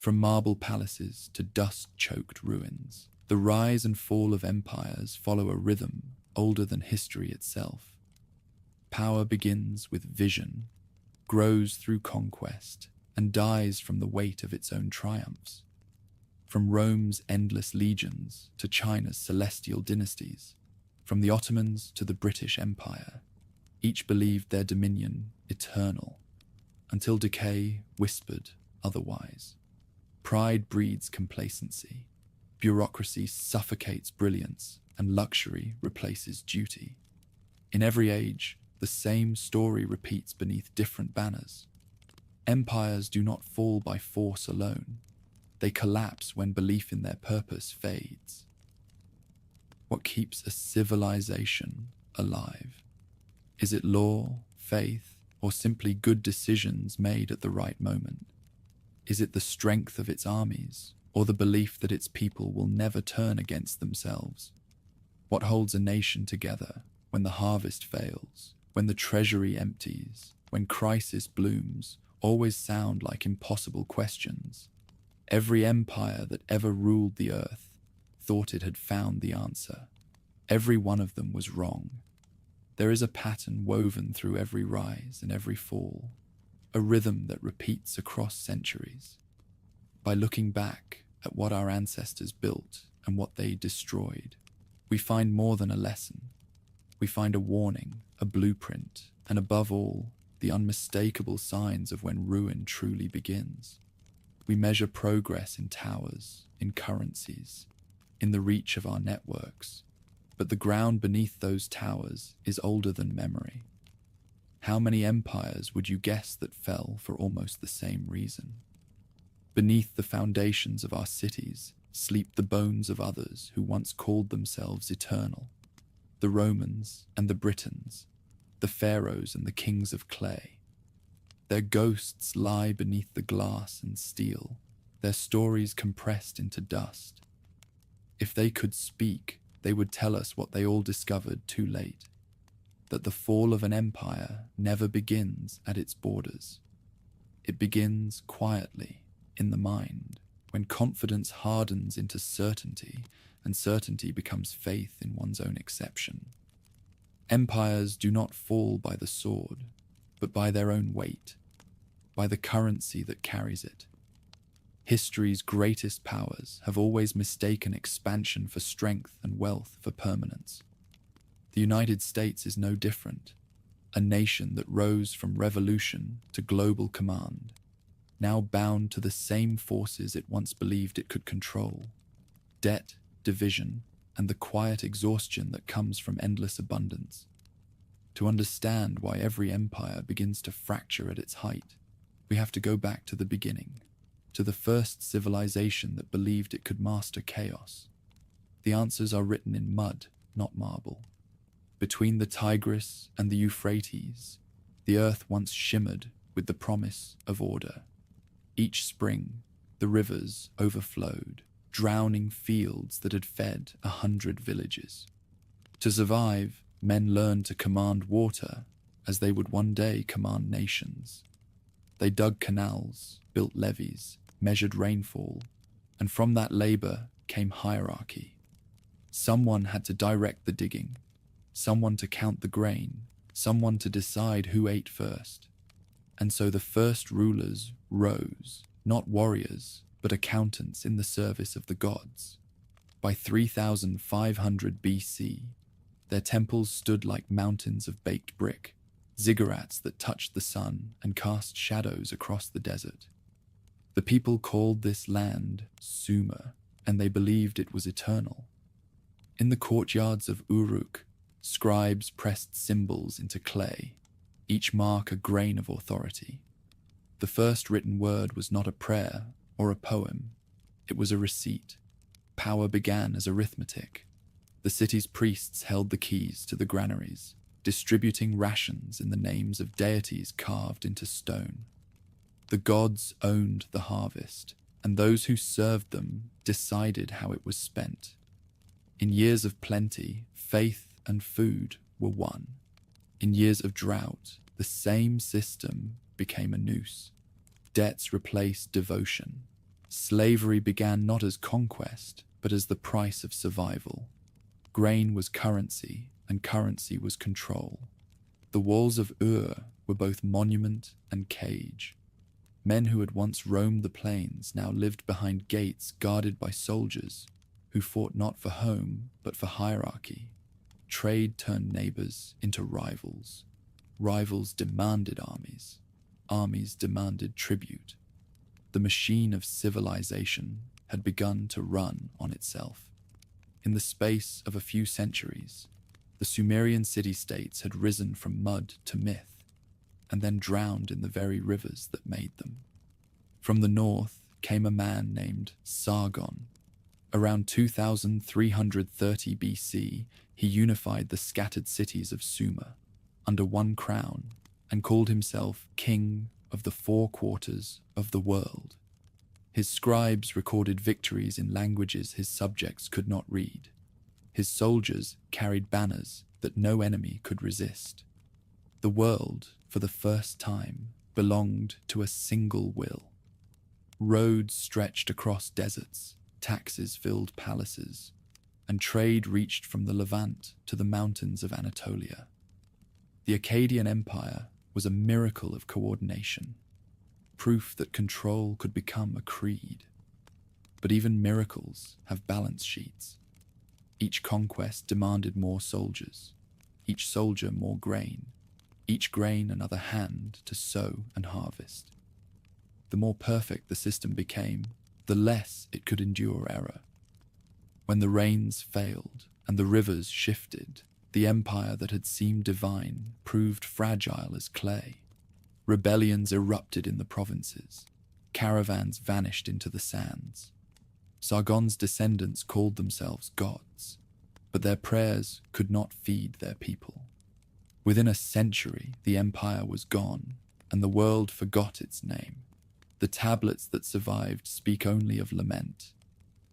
From marble palaces to dust-choked ruins, the rise and fall of empires follow a rhythm older than history itself. Power begins with vision, grows through conquest, and dies from the weight of its own triumphs. From Rome's endless legions to China's celestial dynasties, from the Ottomans to the British Empire, each believed their dominion eternal, until decay whispered otherwise. Pride breeds complacency, bureaucracy suffocates brilliance, and luxury replaces duty. In every age, the same story repeats beneath different banners. Empires do not fall by force alone. They collapse when belief in their purpose fades. What keeps a civilization alive? Is it law, faith, or simply good decisions made at the right moment? Is it the strength of its armies, or the belief that its people will never turn against themselves? What holds a nation together when the harvest fails, when the treasury empties, when crisis blooms, always sound like impossible questions? Every empire that ever ruled the earth thought it had found the answer. Every one of them was wrong. There is a pattern woven through every rise and every fall, a rhythm that repeats across centuries. By looking back at what our ancestors built and what they destroyed, we find more than a lesson. We find a warning, a blueprint, and above all, the unmistakable signs of when ruin truly begins. We measure progress in towers, in currencies, in the reach of our networks, but the ground beneath those towers is older than memory. How many empires would you guess that fell for almost the same reason? Beneath the foundations of our cities sleep the bones of others who once called themselves eternal. The Romans and the Britons, the pharaohs and the kings of clay. Their ghosts lie beneath the glass and steel, their stories compressed into dust. If they could speak, they would tell us what they all discovered too late, that the fall of an empire never begins at its borders. It begins quietly, in the mind, when confidence hardens into certainty, and certainty becomes faith in one's own exception. Empires do not fall by the sword, but by their own weight, by the currency that carries it. History's greatest powers have always mistaken expansion for strength and wealth for permanence. The United States is no different, a nation that rose from revolution to global command, now bound to the same forces it once believed it could control: debt, division, and the quiet exhaustion that comes from endless abundance. To understand why every empire begins to fracture at its height, we have to go back to the beginning, to the first civilization that believed it could master chaos. The answers are written in mud, not marble. Between the Tigris and the Euphrates, the earth once shimmered with the promise of order. Each spring, the rivers overflowed, drowning fields that had fed 100 villages. To survive, men learned to command water as they would one day command nations. They dug canals, built levees, measured rainfall, and from that labor came hierarchy. Someone had to direct the digging, someone to count the grain, someone to decide who ate first. And so the first rulers rose, not warriors, but accountants in the service of the gods. By 3500 BC, their temples stood like mountains of baked brick, ziggurats that touched the sun and cast shadows across the desert. The people called this land Sumer, and they believed it was eternal. In the courtyards of Uruk, scribes pressed symbols into clay, each mark a grain of authority. The first written word was not a prayer or a poem, it was a receipt. Power began as arithmetic. The city's priests held the keys to the granaries, distributing rations in the names of deities carved into stone. The gods owned the harvest, and those who served them decided how it was spent. In years of plenty, faith and food were one. In years of drought, the same system became a noose. Debts replaced devotion. Slavery began not as conquest, but as the price of survival. Grain was currency, and currency was control. The walls of Ur were both monument and cage. Men who had once roamed the plains now lived behind gates guarded by soldiers who fought not for home, but for hierarchy. Trade turned neighbors into rivals. Rivals demanded armies. Armies demanded tribute. The machine of civilization had begun to run on itself. In the space of a few centuries, the Sumerian city-states had risen from mud to myth, and then drowned in the very rivers that made them. From the north came a man named Sargon. Around 2330 BC, he unified the scattered cities of Sumer under one crown and called himself King of the Four Quarters of the world. His scribes recorded victories in languages his subjects could not read. His soldiers carried banners that no enemy could resist. The world, for the first time, belonged to a single will. Roads stretched across deserts, taxes filled palaces, and trade reached from the Levant to the mountains of Anatolia. The Akkadian Empire was a miracle of coordination, proof that control could become a creed. But even miracles have balance sheets. Each conquest demanded more soldiers, each soldier more grain, each grain another hand to sow and harvest. The more perfect the system became, the less it could endure error. When the rains failed and the rivers shifted, the empire that had seemed divine proved fragile as clay. Rebellions erupted in the provinces. Caravans vanished into the sands. Sargon's descendants called themselves gods, but their prayers could not feed their people. Within a century, the empire was gone, and the world forgot its name. The tablets that survived speak only of lament.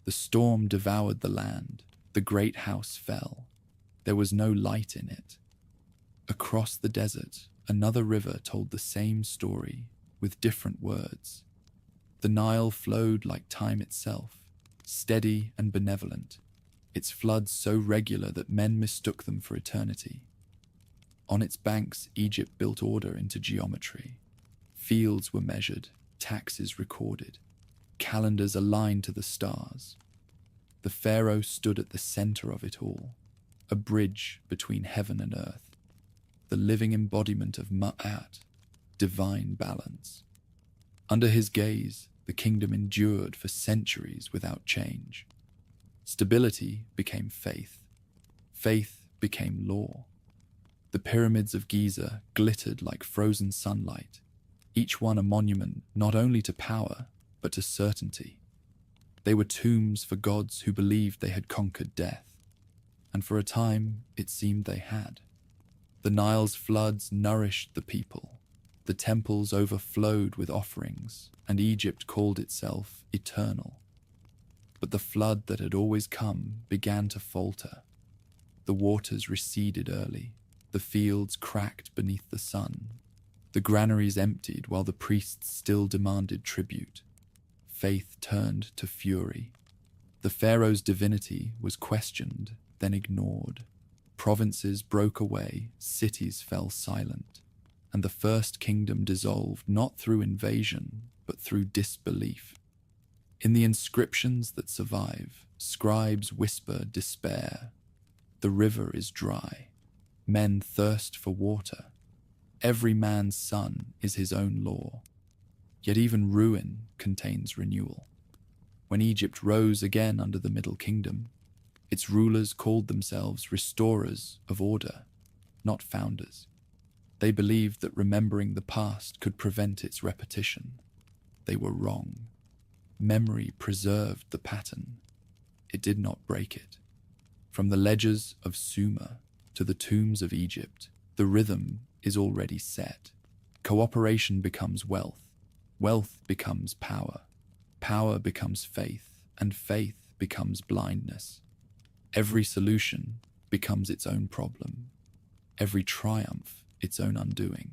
The storm devoured the land. The great house fell. There was no light in it. Across the desert, another river told the same story, with different words. The Nile flowed like time itself, steady and benevolent, its floods so regular that men mistook them for eternity. On its banks, Egypt built order into geometry. Fields were measured, taxes recorded, calendars aligned to the stars. The pharaoh stood at the center of it all, a bridge between heaven and earth, the living embodiment of Ma'at, divine balance. Under his gaze, the kingdom endured for centuries without change. Stability became faith. Faith became law. The pyramids of Giza glittered like frozen sunlight, each one a monument not only to power, but to certainty. They were tombs for gods who believed they had conquered death, and for a time it seemed they had. The Nile's floods nourished the people. The temples overflowed with offerings, and Egypt called itself eternal. But the flood that had always come began to falter. The waters receded early. The fields cracked beneath the sun. The granaries emptied while the priests still demanded tribute. Faith turned to fury. The pharaoh's divinity was questioned, then ignored. Provinces broke away, cities fell silent, and the first kingdom dissolved not through invasion, but through disbelief. In the inscriptions that survive, scribes whisper despair. The river is dry. Men thirst for water. Every man's son is his own law. Yet even ruin contains renewal. When Egypt rose again under the Middle Kingdom, its rulers called themselves restorers of order, not founders. They believed that remembering the past could prevent its repetition. They were wrong. Memory preserved the pattern. It did not break it. From the ledgers of Sumer to the tombs of Egypt, the rhythm is already set. Cooperation becomes wealth. Wealth becomes power. Power becomes faith, and faith becomes blindness. Every solution becomes its own problem. Every triumph its own undoing.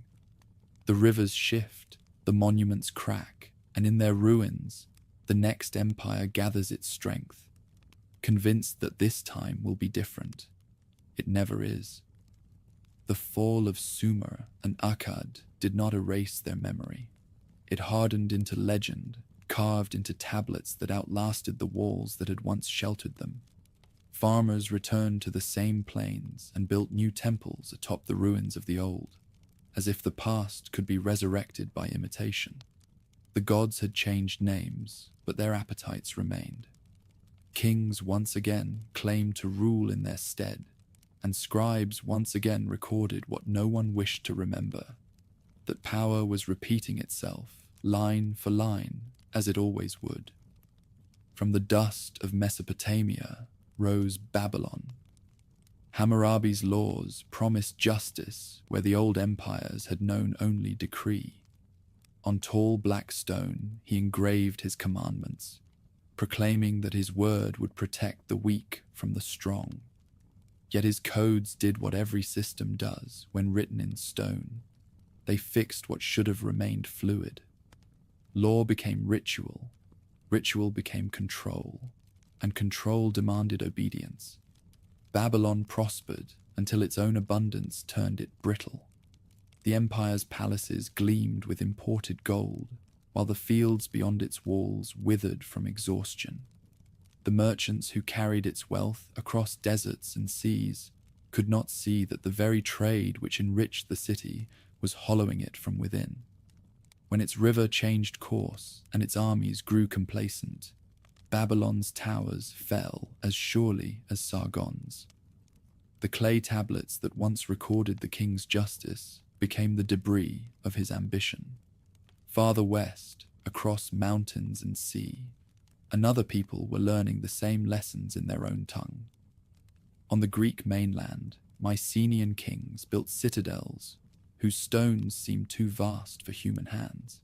The rivers shift, the monuments crack, and in their ruins, The next empire gathers its strength, convinced that this time will be different. It never is. The fall of Sumer and Akkad did not erase their memory. It hardened into legend, carved into tablets that outlasted the walls that had once sheltered them. Farmers returned to the same plains and built new temples atop the ruins of the old, as if the past could be resurrected by imitation. The gods had changed names, but their appetites remained. Kings once again claimed to rule in their stead, and scribes once again recorded what no one wished to remember, that power was repeating itself, line for line, as it always would. From the dust of Mesopotamia rose Babylon. Hammurabi's laws promised justice where the old empires had known only decree. On tall black stone he engraved his commandments, proclaiming that his word would protect the weak from the strong. Yet his codes did what every system does when written in stone. They fixed what should have remained fluid. Law became ritual, ritual became control, and control demanded obedience. Babylon prospered until its own abundance turned it brittle. The empire's palaces gleamed with imported gold, while the fields beyond its walls withered from exhaustion. The merchants who carried its wealth across deserts and seas could not see that the very trade which enriched the city was hollowing it from within. When its river changed course and its armies grew complacent, Babylon's towers fell as surely as Sargon's. The clay tablets that once recorded the king's justice became the debris of his ambition. Farther west, across mountains and sea, another people were learning the same lessons in their own tongue. On the Greek mainland, Mycenaean kings built citadels whose stones seemed too vast for human hands.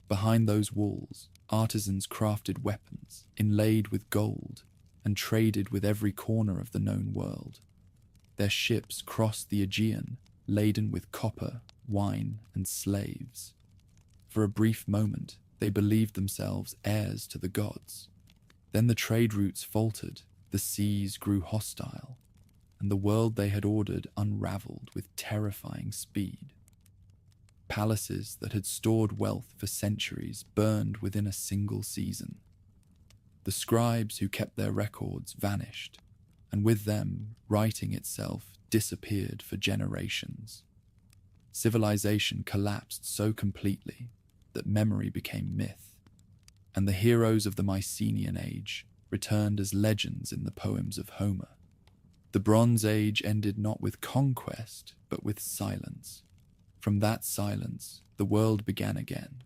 Behind those walls, artisans crafted weapons inlaid with gold and traded with every corner of the known world. Their ships crossed the Aegean laden with copper, wine, and slaves. For a brief moment, they believed themselves heirs to the gods. Then the trade routes faltered, the seas grew hostile, and the world they had ordered unraveled with terrifying speed. Palaces that had stored wealth for centuries burned within a single season. The scribes who kept their records vanished, and with them, writing itself disappeared for generations. Civilization collapsed so completely that memory became myth, and the heroes of the Mycenaean Age returned as legends in the poems of Homer. The Bronze Age ended not with conquest, but with silence. From that silence, the world began again.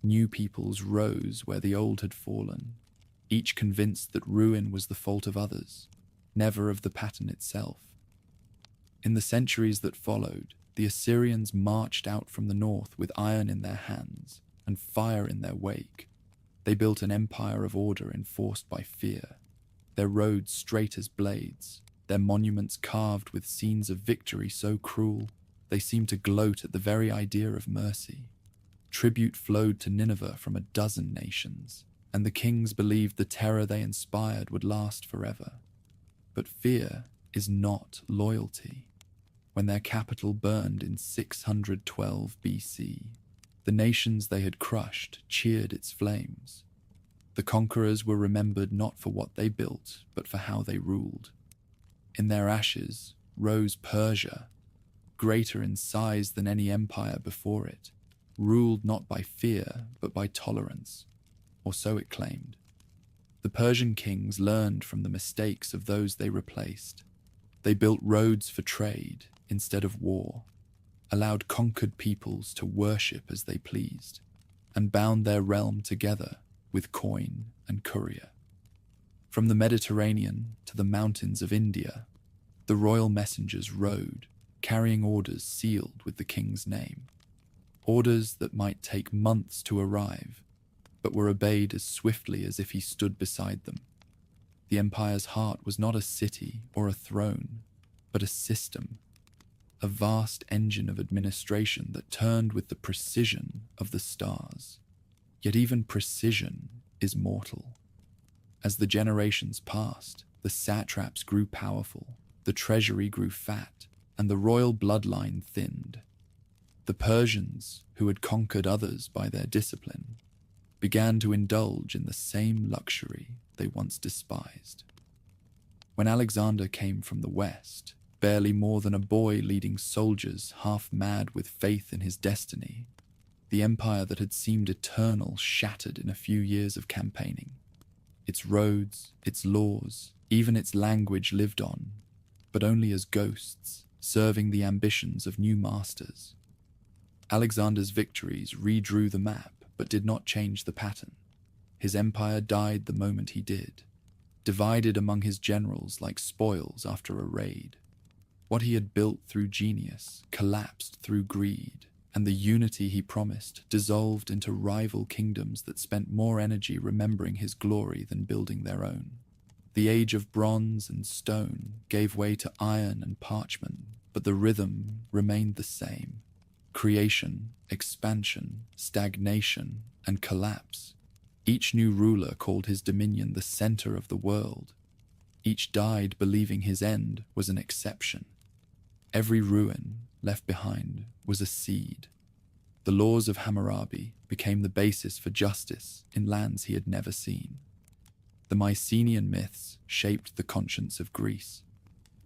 New peoples rose where the old had fallen, each convinced that ruin was the fault of others, never of the pattern itself. In the centuries that followed, the Assyrians marched out from the north with iron in their hands and fire in their wake. They built an empire of order enforced by fear, their roads straight as blades, their monuments carved with scenes of victory so cruel they seemed to gloat at the very idea of mercy. Tribute flowed to Nineveh from a dozen nations, and the kings believed the terror they inspired would last forever. But fear is not loyalty. When their capital burned in 612 BC, the nations they had crushed cheered its flames. The conquerors were remembered not for what they built, but for how they ruled. In their ashes rose Persia, greater in size than any empire before it, ruled not by fear, but by tolerance, or so it claimed. The Persian kings learned from the mistakes of those they replaced. They built roads for trade instead of war, allowed conquered peoples to worship as they pleased, and bound their realm together with coin and courier. From the Mediterranean to the mountains of India, the royal messengers rode, carrying orders sealed with the king's name. Orders that might take months to arrive, but were obeyed as swiftly as if he stood beside them. The empire's heart was not a city or a throne, but a system, a vast engine of administration that turned with the precision of the stars. Yet even precision is mortal. As the generations passed, the satraps grew powerful, the treasury grew fat, and the royal bloodline thinned. The Persians, who had conquered others by their discipline, began to indulge in the same luxury they once despised. When Alexander came from the west, barely more than a boy leading soldiers half mad with faith in his destiny, the empire that had seemed eternal shattered in a few years of campaigning. Its roads, its laws, even its language lived on, but only as ghosts, serving the ambitions of new masters. Alexander's victories redrew the map, but did not change the pattern. His empire died the moment he did, divided among his generals like spoils after a raid. What he had built through genius collapsed through greed, and the unity he promised dissolved into rival kingdoms that spent more energy remembering his glory than building their own. The age of bronze and stone gave way to iron and parchment, but the rhythm remained the same. Creation, expansion, stagnation, and collapse. Each new ruler called his dominion the center of the world. Each died believing his end was an exception. Every ruin left behind was a seed. The laws of Hammurabi became the basis for justice in lands he had never seen. The Mycenaean myths shaped the conscience of Greece.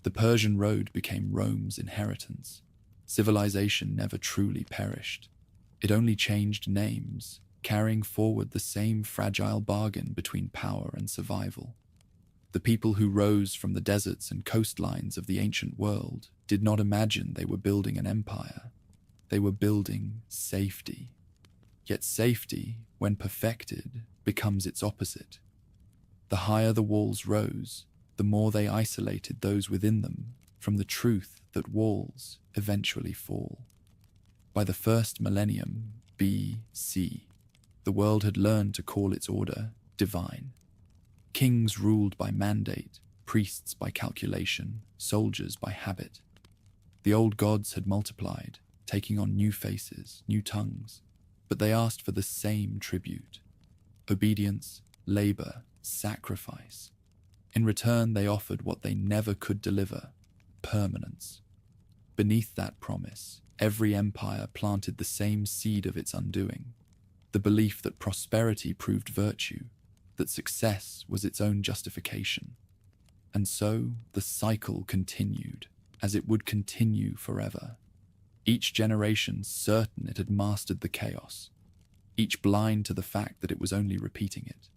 The Persian road became Rome's inheritance. Civilization never truly perished. It only changed names, carrying forward the same fragile bargain between power and survival. The people who rose from the deserts and coastlines of the ancient world did not imagine they were building an empire. They were building safety. Yet safety, when perfected, becomes its opposite. The higher the walls rose, the more they isolated those within them from the truth that walls eventually fall. By the first millennium, BC, the world had learned to call its order divine. Kings ruled by mandate, priests by calculation, soldiers by habit. The old gods had multiplied, taking on new faces, new tongues, but they asked for the same tribute: obedience, labor, sacrifice. In return, they offered what they never could deliver: permanence. Beneath that promise, every empire planted the same seed of its undoing: the belief that prosperity proved virtue, that success was its own justification. And so the cycle continued, as it would continue forever. Each generation certain it had mastered the chaos, each blind to the fact that it was only repeating it.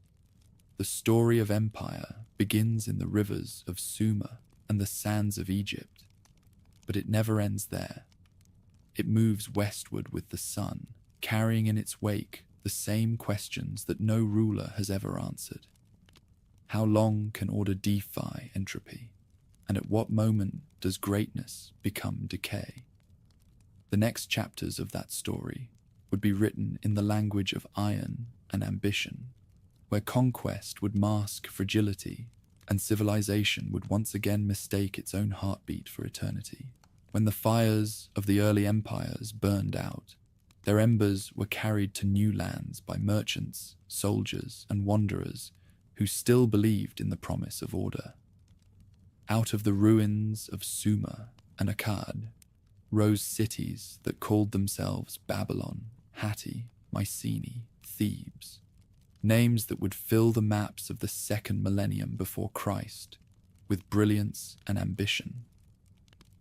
The story of empire begins in the rivers of Sumer and the sands of Egypt, but it never ends there. It moves westward with the sun, carrying in its wake the same questions that no ruler has ever answered. How long can order defy entropy? And at what moment does greatness become decay? The next chapters of that story would be written in the language of iron and ambition, where conquest would mask fragility and civilization would once again mistake its own heartbeat for eternity. When the fires of the early empires burned out, their embers were carried to new lands by merchants, soldiers, and wanderers who still believed in the promise of order. Out of the ruins of Sumer and Akkad rose cities that called themselves Babylon, Hatti, Mycenae, Thebes, names that would fill the maps of the second millennium before Christ with brilliance and ambition.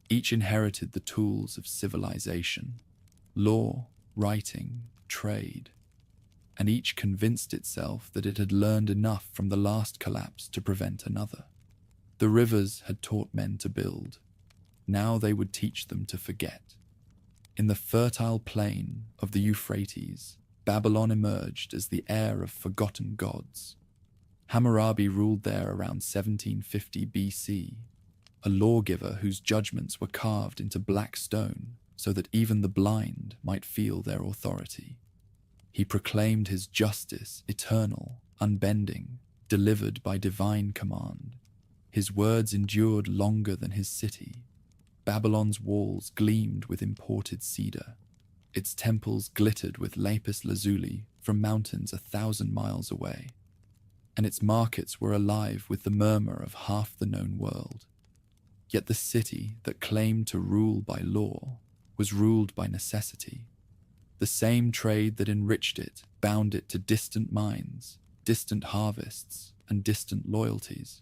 Each inherited the tools of civilization: law, writing, trade, and each convinced itself that it had learned enough from the last collapse to prevent another. The rivers had taught men to build. Now they would teach them to forget. In the fertile plain of the Euphrates, Babylon emerged as the heir of forgotten gods. Hammurabi ruled there around 1750 BC, a lawgiver whose judgments were carved into black stone so that even the blind might feel their authority. He proclaimed his justice eternal, unbending, delivered by divine command. His words endured longer than his city. Babylon's walls gleamed with imported cedar. Its temples glittered with lapis lazuli from mountains 1,000 miles away. and its markets were alive with the murmur of half the known world. Yet the city that claimed to rule by law was ruled by necessity. The same trade that enriched it bound it to distant mines, distant harvests, and distant loyalties.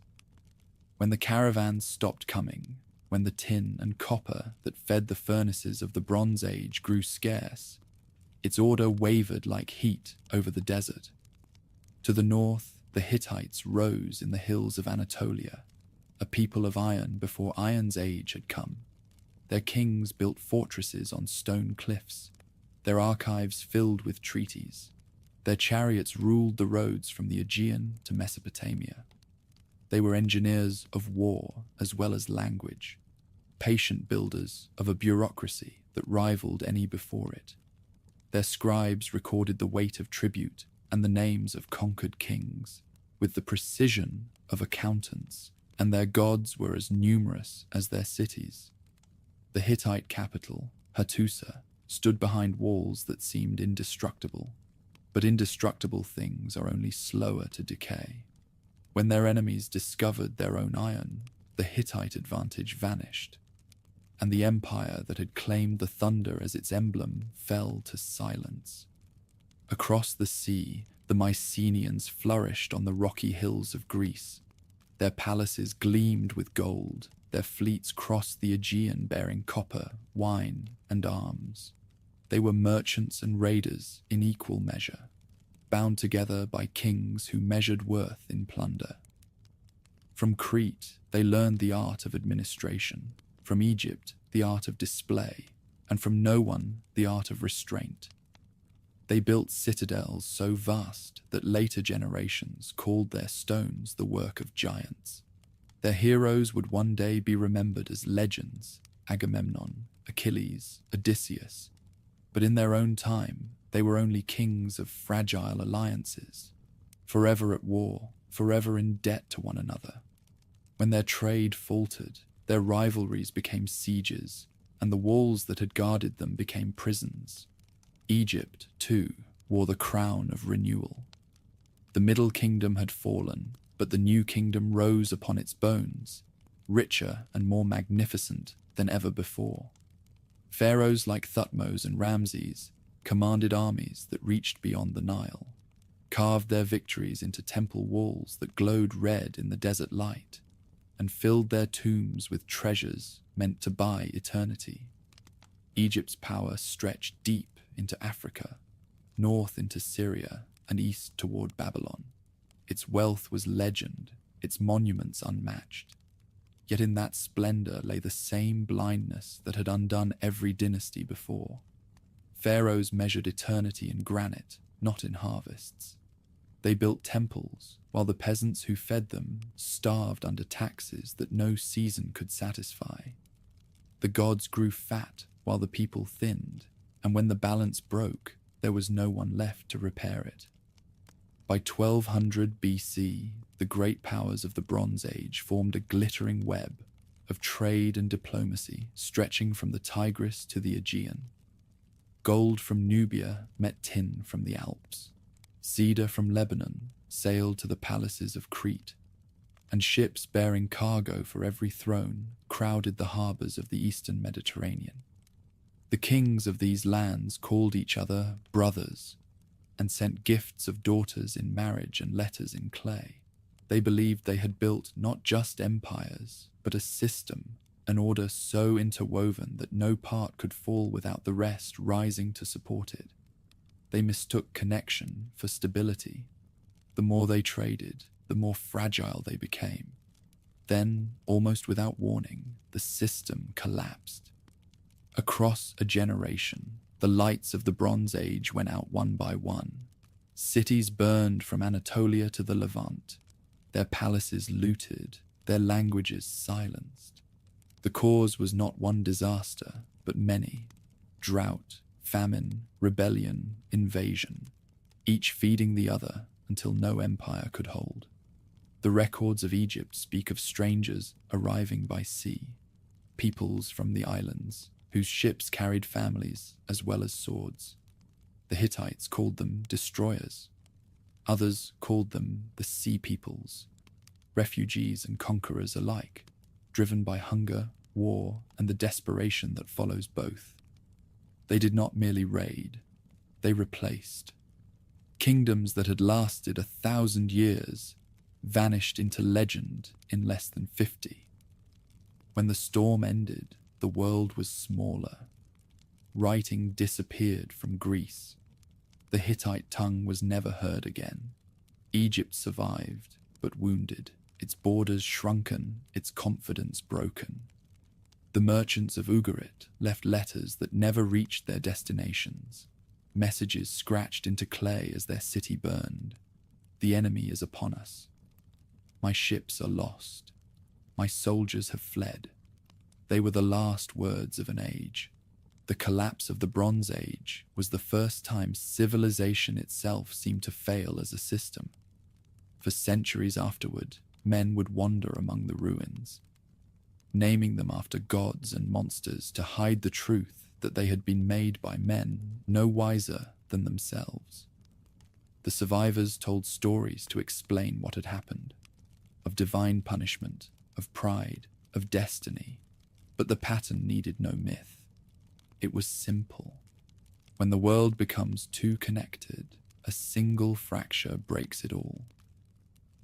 When the caravans stopped coming, when the tin and copper that fed the furnaces of the Bronze Age grew scarce, its order wavered like heat over the desert. To the north, the Hittites rose in the hills of Anatolia, a people of iron before iron's age had come. Their kings built fortresses on stone cliffs, their archives filled with treaties. Their chariots ruled the roads from the Aegean to Mesopotamia. They were engineers of war as well as language, patient builders of a bureaucracy that rivaled any before it. Their scribes recorded the weight of tribute and the names of conquered kings with the precision of accountants, and their gods were as numerous as their cities. The Hittite capital, Hattusa, stood behind walls that seemed indestructible, but indestructible things are only slower to decay. When their enemies discovered their own iron, the Hittite advantage vanished, and the empire that had claimed the thunder as its emblem fell to silence. Across the sea, the Mycenaeans flourished on the rocky hills of Greece. Their palaces gleamed with gold, their fleets crossed the Aegean bearing copper, wine, and arms. They were merchants and raiders in equal measure, bound together by kings who measured worth in plunder. From Crete, they learned the art of administration, from Egypt, the art of display, and from no one, the art of restraint. They built citadels so vast that later generations called their stones the work of giants. Their heroes would one day be remembered as legends, Agamemnon, Achilles, Odysseus, but in their own time, they were only kings of fragile alliances, forever at war, forever in debt to one another. When their trade faltered, their rivalries became sieges, and the walls that had guarded them became prisons. Egypt, too, wore the crown of renewal. The Middle Kingdom had fallen, but the New Kingdom rose upon its bones, richer and more magnificent than ever before. Pharaohs like Thutmose and Ramses commanded armies that reached beyond the Nile, carved their victories into temple walls that glowed red in the desert light, and filled their tombs with treasures meant to buy eternity. Egypt's power stretched deep into Africa, north into Syria, and east toward Babylon. Its wealth was legend, its monuments unmatched. Yet in that splendor lay the same blindness that had undone every dynasty before. Pharaohs measured eternity in granite, not in harvests. They built temples, while the peasants who fed them starved under taxes that no season could satisfy. The gods grew fat while the people thinned, and when the balance broke, there was no one left to repair it. By 1200 BC, the great powers of the Bronze Age formed a glittering web of trade and diplomacy stretching from the Tigris to the Aegean. Gold from Nubia met tin from the Alps. Cedar from Lebanon sailed to the palaces of Crete, and ships bearing cargo for every throne crowded the harbors of the eastern Mediterranean. The kings of these lands called each other brothers and sent gifts of daughters in marriage and letters in clay. They believed they had built not just empires, but a system, an order so interwoven that no part could fall without the rest rising to support it. They mistook connection for stability. The more they traded, the more fragile they became. Then, almost without warning, the system collapsed. Across a generation, the lights of the Bronze Age went out one by one. Cities burned from Anatolia to the Levant, their palaces looted, their languages silenced. The cause was not one disaster, but many. Drought, famine, rebellion, invasion, each feeding the other until no empire could hold. The records of Egypt speak of strangers arriving by sea, peoples from the islands, whose ships carried families as well as swords. The Hittites called them destroyers. Others called them the Sea Peoples, refugees and conquerors alike, driven by hunger, war, and the desperation that follows both. They did not merely raid, they replaced. Kingdoms that had lasted 1,000 years vanished into legend in less than 50. When the storm ended, the world was smaller. Writing disappeared from Greece. The Hittite tongue was never heard again. Egypt survived, but wounded, its borders shrunken, its confidence broken. The merchants of Ugarit left letters that never reached their destinations, messages scratched into clay as their city burned. The enemy is upon us. My ships are lost. My soldiers have fled. They were the last words of an age. The collapse of the Bronze Age was the first time civilization itself seemed to fail as a system. For centuries afterward, men would wander among the ruins, naming them after gods and monsters to hide the truth that they had been made by men no wiser than themselves. The survivors told stories to explain what had happened, of divine punishment, of pride, of destiny, but the pattern needed no myth. It was simple. When the world becomes too connected, a single fracture breaks it all.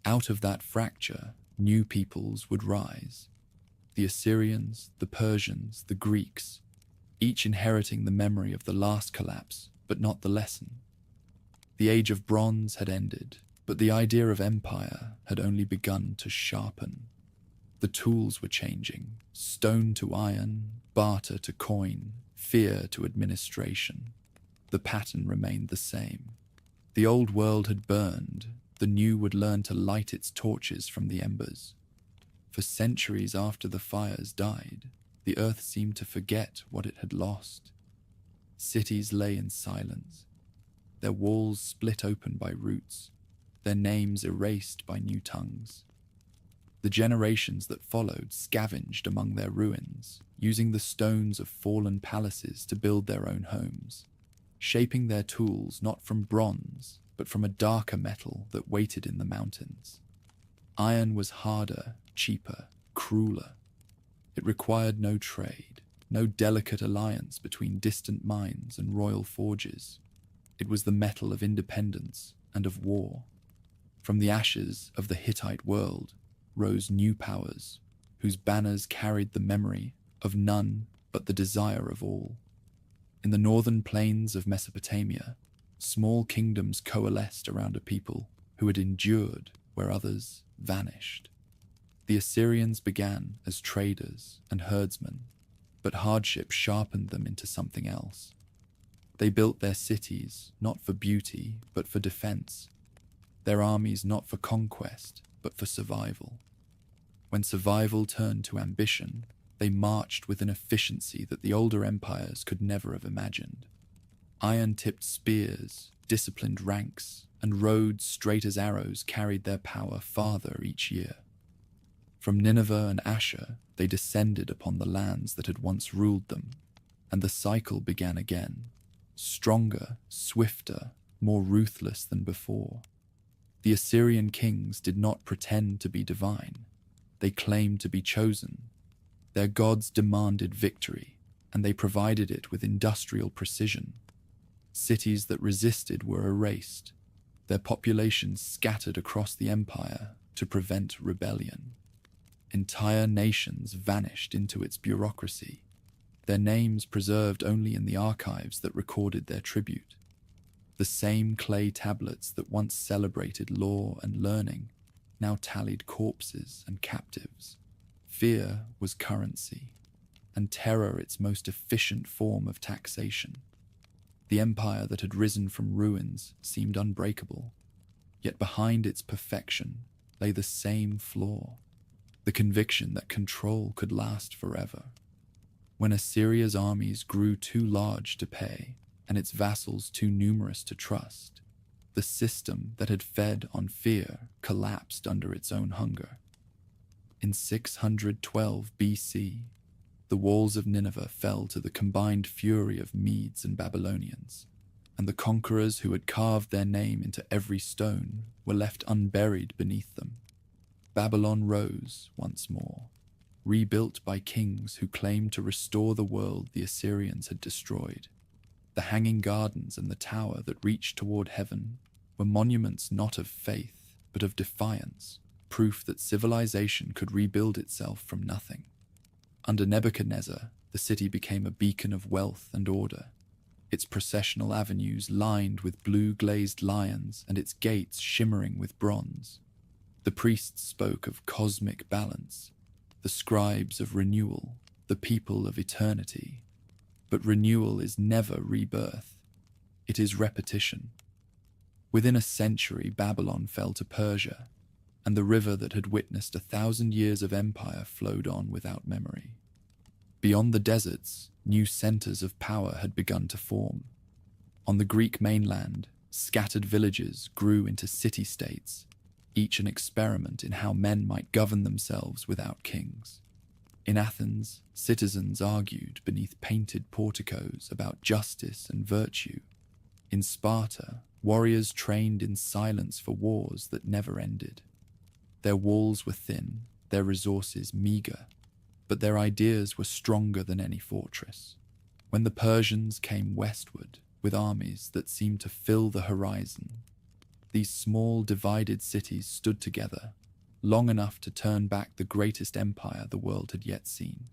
Out of that fracture, new peoples would rise. The Assyrians, the Persians, the Greeks, each inheriting the memory of the last collapse, but not the lesson. The Age of Bronze had ended, but the idea of empire had only begun to sharpen. The tools were changing, stone to iron, barter to coin, fear to administration. The pattern remained the same. The old world had burned, the new would learn to light its torches from the embers. For centuries after the fires died, the earth seemed to forget what it had lost. Cities lay in silence, their walls split open by roots, their names erased by new tongues. The generations that followed scavenged among their ruins, using the stones of fallen palaces to build their own homes, shaping their tools not from bronze, but from a darker metal that waited in the mountains. Iron was harder, cheaper, crueler. It required no trade, no delicate alliance between distant mines and royal forges. It was the metal of independence and of war. From the ashes of the Hittite world rose new powers, whose banners carried the memory of none but the desire of all. In the northern plains of Mesopotamia, small kingdoms coalesced around a people who had endured where others vanished. The Assyrians began as traders and herdsmen, but hardship sharpened them into something else. They built their cities not for beauty, but for defense, their armies not for conquest, but for survival. When survival turned to ambition, they marched with an efficiency that the older empires could never have imagined. Iron-tipped spears, disciplined ranks, and roads straight as arrows carried their power farther each year. From Nineveh and Asher, they descended upon the lands that had once ruled them, and the cycle began again, stronger, swifter, more ruthless than before. The Assyrian kings did not pretend to be divine. They claimed to be chosen. Their gods demanded victory, and they provided it with industrial precision. Cities that resisted were erased, their populations scattered across the empire to prevent rebellion. Entire nations vanished into its bureaucracy, their names preserved only in the archives that recorded their tribute. The same clay tablets that once celebrated law and learning now tallied corpses and captives. Fear was currency, and terror its most efficient form of taxation. The empire that had risen from ruins seemed unbreakable, yet behind its perfection lay the same flaw, the conviction that control could last forever. When Assyria's armies grew too large to pay, and its vassals too numerous to trust, the system that had fed on fear collapsed under its own hunger. In 612 BC, the walls of Nineveh fell to the combined fury of Medes and Babylonians. and the conquerors who had carved their name into every stone were left unburied beneath them. Babylon rose once more, rebuilt by kings who claimed to restore the world the Assyrians had destroyed. The hanging gardens and the tower that reached toward heaven were monuments not of faith, but of defiance, proof that civilization could rebuild itself from nothing. Under Nebuchadnezzar, the city became a beacon of wealth and order, its processional avenues lined with blue-glazed lions and its gates shimmering with bronze. The priests spoke of cosmic balance, the scribes of renewal, the people of eternity. But renewal is never rebirth. It is repetition. Within a century, Babylon fell to Persia, and the river that had witnessed 1,000 years of empire flowed on without memory. Beyond the deserts, new centers of power had begun to form. On the Greek mainland, scattered villages grew into city-states, each an experiment in how men might govern themselves without kings. In Athens, citizens argued beneath painted porticos about justice and virtue. In Sparta, warriors trained in silence for wars that never ended. Their walls were thin, their resources meager, but their ideas were stronger than any fortress. When the Persians came westward with armies that seemed to fill the horizon, these small divided cities stood together, long enough to turn back the greatest empire the world had yet seen.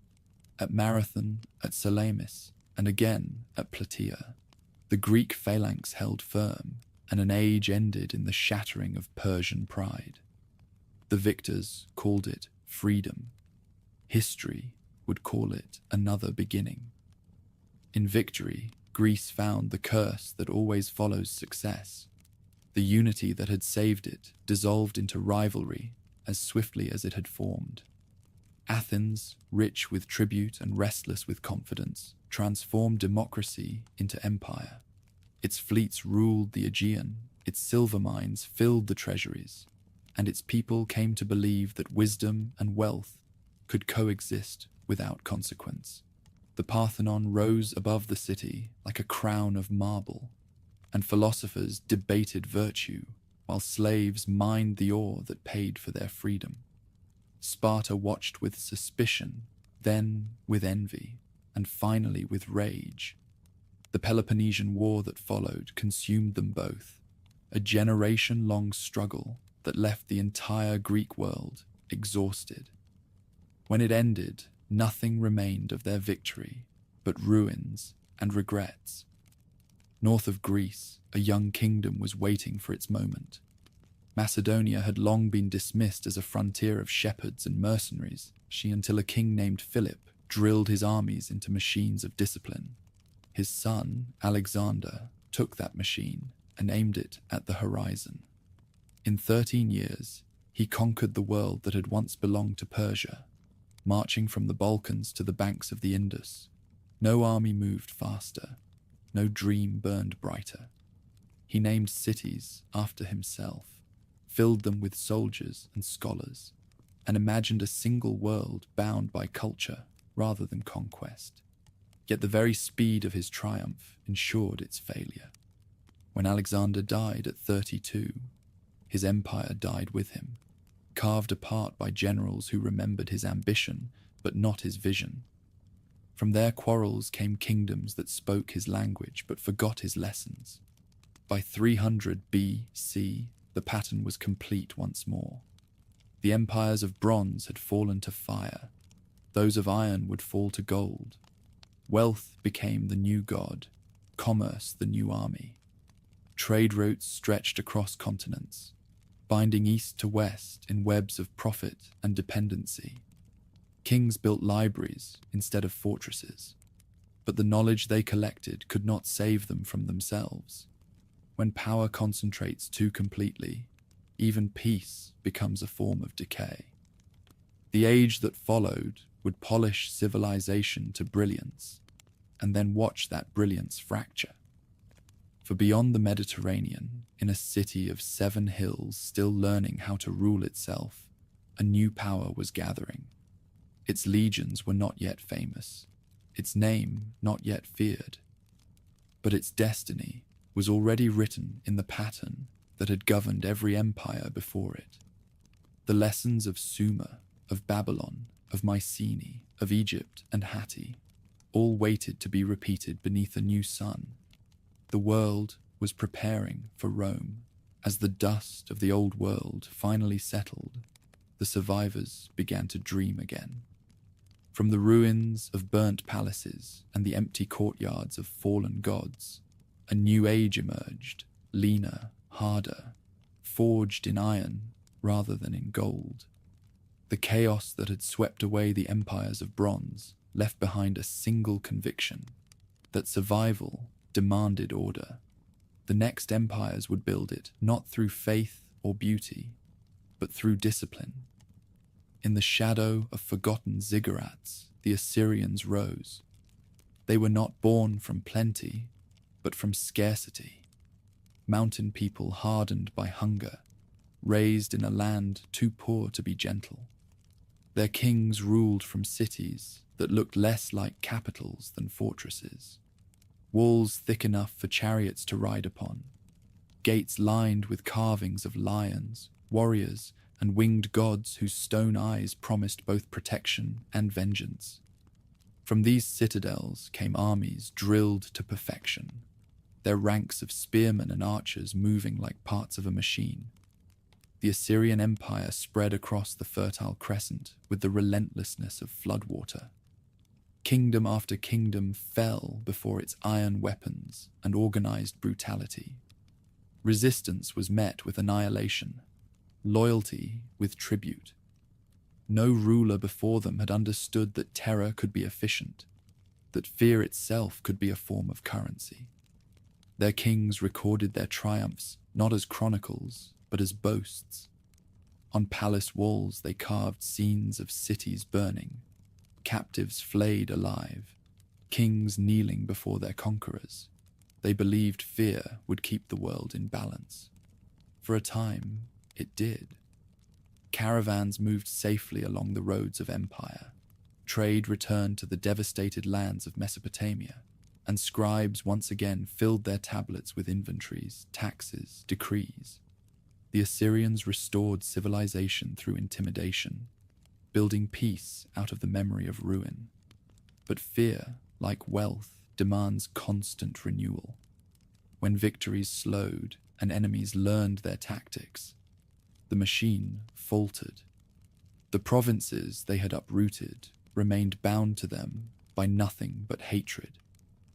At Marathon, at Salamis, and again at Plataea, the Greek phalanx held firm, and an age ended in the shattering of Persian pride. The victors called it freedom. History would call it another beginning. In victory, Greece found the curse that always follows success. The unity that had saved it dissolved into rivalry as swiftly as it had formed. Athens, rich with tribute and restless with confidence, transformed democracy into empire. Its fleets ruled the Aegean, its silver mines filled the treasuries, and its people came to believe that wisdom and wealth could coexist without consequence. The Parthenon rose above the city like a crown of marble, and philosophers debated virtue, while slaves mined the ore that paid for their freedom. Sparta watched with suspicion, then with envy, and finally with rage. The Peloponnesian War that followed consumed them both, a generation-long struggle that left the entire Greek world exhausted. When it ended, nothing remained of their victory but ruins and regrets. North of Greece, a young kingdom was waiting for its moment. Macedonia had long been dismissed as a frontier of shepherds and mercenaries, until a king named Philip drilled his armies into machines of discipline. His son, Alexander, took that machine and aimed it at the horizon. In 13 years, he conquered the world that had once belonged to Persia, marching from the Balkans to the banks of the Indus. No army moved faster, no dream burned brighter. He named cities after himself, filled them with soldiers and scholars, and imagined a single world bound by culture rather than conquest. Yet the very speed of his triumph ensured its failure. When Alexander died at 32, his empire died with him, carved apart by generals who remembered his ambition but not his vision. From their quarrels came kingdoms that spoke his language but forgot his lessons. By 300 B.C., the pattern was complete once more. The empires of bronze had fallen to fire. Those of iron would fall to gold. Wealth became the new god, commerce the new army. Trade routes stretched across continents, binding east to west in webs of profit and dependency. Kings built libraries instead of fortresses, but the knowledge they collected could not save them from themselves. When power concentrates too completely, even peace becomes a form of decay. The age that followed would polish civilization to brilliance, and then watch that brilliance fracture. For beyond the Mediterranean, in a city of 7 hills still learning how to rule itself, a new power was gathering. Its legions were not yet famous, its name not yet feared, but its destiny was already written in the pattern that had governed every empire before it. The lessons of Sumer, of Babylon, of Mycenae, of Egypt and Hatti, all waited to be repeated beneath a new sun. The world was preparing for Rome. As the dust of the old world finally settled, the survivors began to dream again. From the ruins of burnt palaces and the empty courtyards of fallen gods, a new age emerged, leaner, harder, forged in iron rather than in gold. The chaos that had swept away the empires of bronze left behind a single conviction, that survival demanded order. The next empires would build it not through faith or beauty, but through discipline. In the shadow of forgotten ziggurats, the Assyrians rose. They were not born from plenty, but from scarcity. Mountain people hardened by hunger, raised in a land too poor to be gentle. Their kings ruled from cities that looked less like capitals than fortresses. Walls thick enough for chariots to ride upon, gates lined with carvings of lions, warriors, and winged gods whose stone eyes promised both protection and vengeance. From these citadels came armies drilled to perfection, their ranks of spearmen and archers moving like parts of a machine. The Assyrian Empire spread across the Fertile Crescent with the relentlessness of floodwater. Kingdom after kingdom fell before its iron weapons and organized brutality. Resistance was met with annihilation, loyalty with tribute. No ruler before them had understood that terror could be efficient, that fear itself could be a form of currency. Their kings recorded their triumphs not as chronicles, but as boasts. On palace walls they carved scenes of cities burning, captives flayed alive, kings kneeling before their conquerors. They believed fear would keep the world in balance. For a time, it did. Caravans moved safely along the roads of empire. Trade returned to the devastated lands of Mesopotamia, and scribes once again filled their tablets with inventories, taxes, decrees. The Assyrians restored civilization through intimidation, building peace out of the memory of ruin. But fear, like wealth, demands constant renewal. When victories slowed and enemies learned their tactics, the machine faltered. The provinces they had uprooted remained bound to them by nothing but hatred,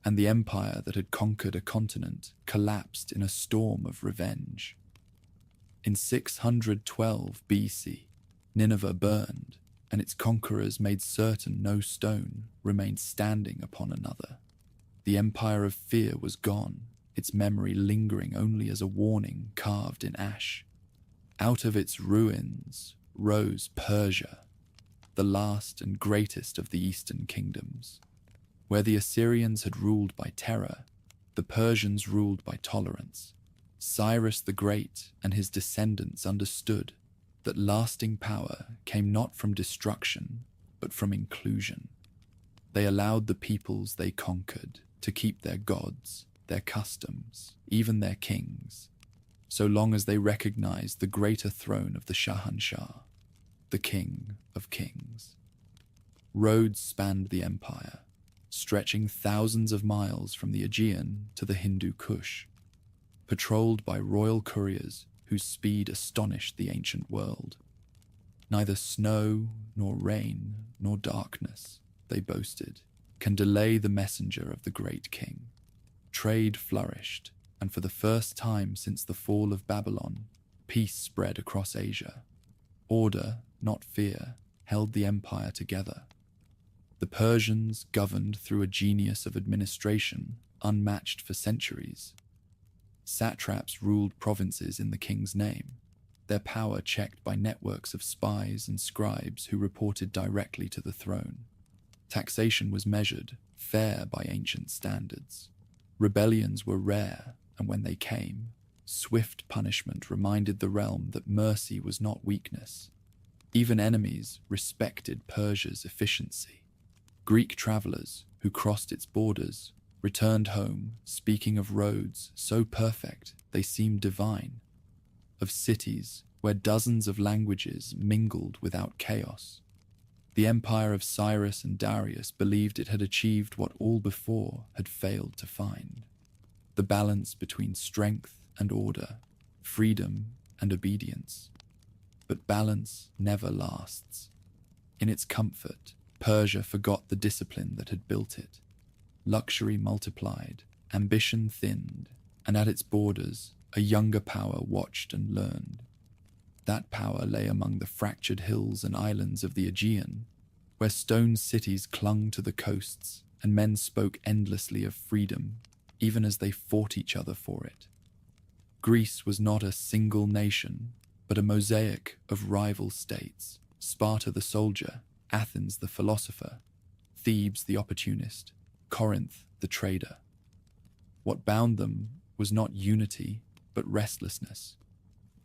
and the empire that had conquered a continent collapsed in a storm of revenge. In 612 BC, Nineveh burned, and its conquerors made certain no stone remained standing upon another. The empire of fear was gone, its memory lingering only as a warning carved in ash. Out of its ruins rose Persia, the last and greatest of the eastern kingdoms. Where the Assyrians had ruled by terror, the Persians ruled by tolerance. Cyrus the Great and his descendants understood that lasting power came not from destruction, but from inclusion. They allowed the peoples they conquered to keep their gods, their customs, even their kings, so long as they recognized the greater throne of the Shahanshah, the King of Kings. Roads spanned the empire, stretching thousands of miles from the Aegean to the Hindu Kush, patrolled by royal couriers whose speed astonished the ancient world. Neither snow, nor rain, nor darkness, they boasted, can delay the messenger of the great king. Trade flourished, and for the first time since the fall of Babylon, peace spread across Asia. Order, not fear, held the empire together. The Persians governed through a genius of administration unmatched for centuries. Satraps ruled provinces in the king's name, their power checked by networks of spies and scribes who reported directly to the throne. Taxation was measured, fair by ancient standards. Rebellions were rare, and when they came, swift punishment reminded the realm that mercy was not weakness. Even enemies respected Persia's efficiency. Greek travelers who crossed its borders returned home, speaking of roads so perfect they seemed divine, of cities where dozens of languages mingled without chaos. The empire of Cyrus and Darius believed it had achieved what all before had failed to find: the balance between strength and order, freedom and obedience. But balance never lasts. In its comfort, Persia forgot the discipline that had built it. Luxury multiplied, ambition thinned, and at its borders, a younger power watched and learned. That power lay among the fractured hills and islands of the Aegean, where stone cities clung to the coasts and men spoke endlessly of freedom, even as they fought each other for it. Greece was not a single nation, but a mosaic of rival states: Sparta the soldier, Athens the philosopher, Thebes the opportunist, Corinth the trader. What bound them was not unity, but restlessness,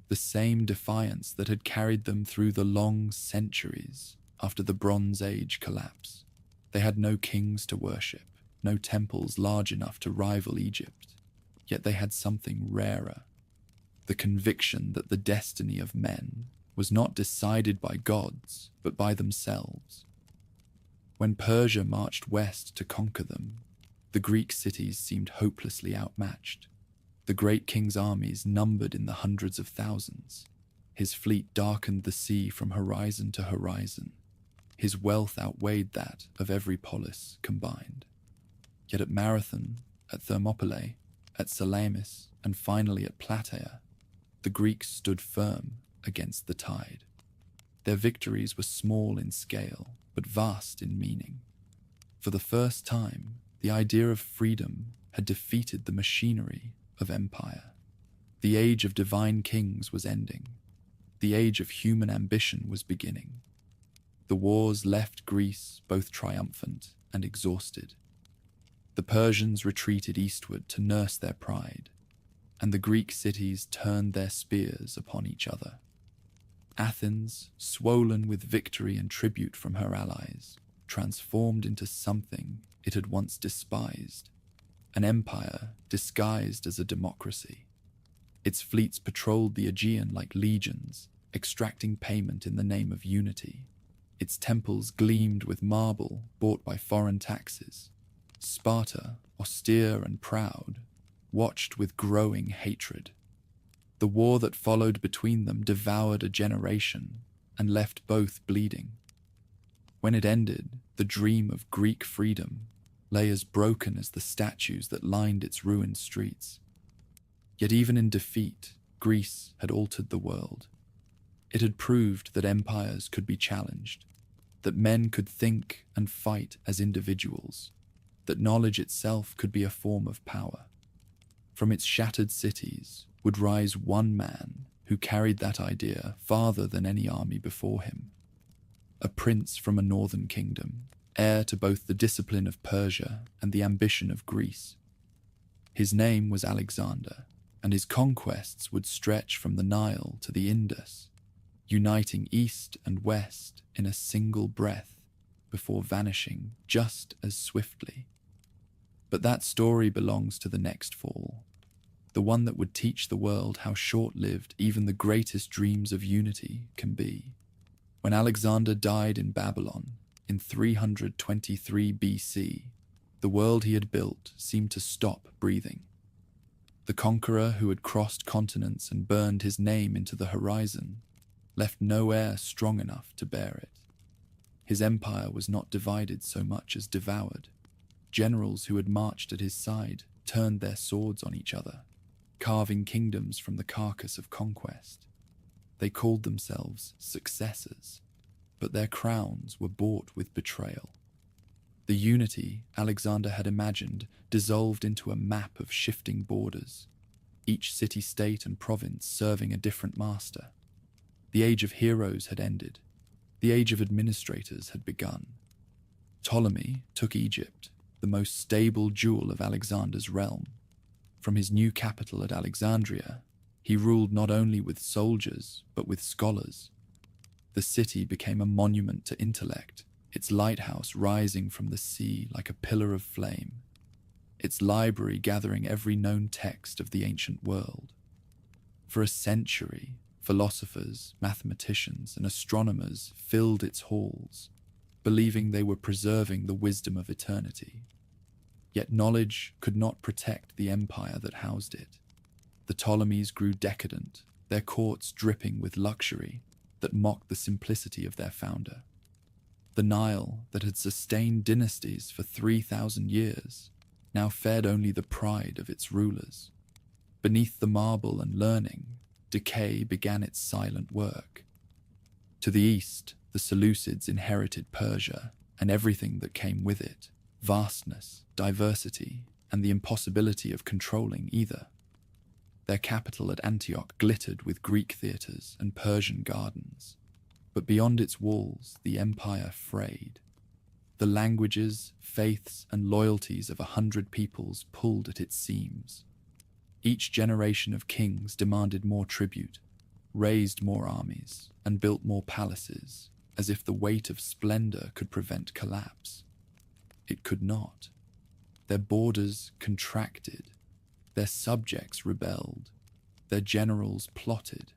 the same defiance that had carried them through the long centuries after the Bronze Age collapse. They had no kings to worship, no temples large enough to rival Egypt, yet they had something rarer: the conviction that the destiny of men was not decided by gods, but by themselves. When Persia marched west to conquer them, the Greek cities seemed hopelessly outmatched. The great king's armies numbered in the hundreds of thousands. His fleet darkened the sea from horizon to horizon. His wealth outweighed that of every polis combined. Yet at Marathon, at Thermopylae, at Salamis, and finally at Plataea, the Greeks stood firm against the tide. Their victories were small in scale, but vast in meaning. For the first time, the idea of freedom had defeated the machinery of empire. The age of divine kings was ending. The age of human ambition was beginning. The wars left Greece both triumphant and exhausted. The Persians retreated eastward to nurse their pride, and the Greek cities turned their spears upon each other. Athens, swollen with victory and tribute from her allies, transformed into something it had once despised: an empire disguised as a democracy. Its fleets patrolled the Aegean like legions, extracting payment in the name of unity. Its temples gleamed with marble bought by foreign taxes. Sparta, austere and proud, watched with growing hatred. The war that followed between them devoured a generation and left both bleeding. When it ended, the dream of Greek freedom lay as broken as the statues that lined its ruined streets. Yet even in defeat, Greece had altered the world. It had proved that empires could be challenged, that men could think and fight as individuals, that knowledge itself could be a form of power. From its shattered cities would rise one man who carried that idea farther than any army before him. A prince from a northern kingdom, heir to both the discipline of Persia and the ambition of Greece. His name was Alexander, and his conquests would stretch from the Nile to the Indus, uniting east and west in a single breath before vanishing just as swiftly. But that story belongs to the next fall, the one that would teach the world how short-lived even the greatest dreams of unity can be. When Alexander died in Babylon in 323 BC, the world he had built seemed to stop breathing. The conqueror who had crossed continents and burned his name into the horizon left no air strong enough to bear it. His empire was not divided so much as devoured. Generals who had marched at his side turned their swords on each other, carving kingdoms from the carcass of conquest. They called themselves successors, but their crowns were bought with betrayal. The unity Alexander had imagined dissolved into a map of shifting borders, each city-state and province serving a different master. The age of heroes had ended. The age of administrators had begun. Ptolemy took Egypt, the most stable jewel of Alexander's realm. From his new capital at Alexandria, he ruled not only with soldiers, but with scholars. The city became a monument to intellect, its lighthouse rising from the sea like a pillar of flame. its library gathering every known text of the ancient world. For a century, philosophers, mathematicians, and astronomers filled its halls, believing they were preserving the wisdom of eternity. Yet knowledge could not protect the empire that housed it. The Ptolemies grew decadent, their courts dripping with luxury that mocked the simplicity of their founder. The Nile, that had sustained dynasties for 3,000 years, now fed only the pride of its rulers. Beneath the marble and learning, decay began its silent work. To the east, the Seleucids inherited Persia and everything that came with it: vastness, diversity, and the impossibility of controlling either. Their capital at Antioch glittered with Greek theatres and Persian gardens, but beyond its walls the empire frayed. The languages, faiths, and loyalties of 100 peoples pulled at its seams. Each generation of kings demanded more tribute, raised more armies, and built more palaces, as if the weight of splendor could prevent collapse. It could not. Their borders contracted, their subjects rebelled, their generals plotted.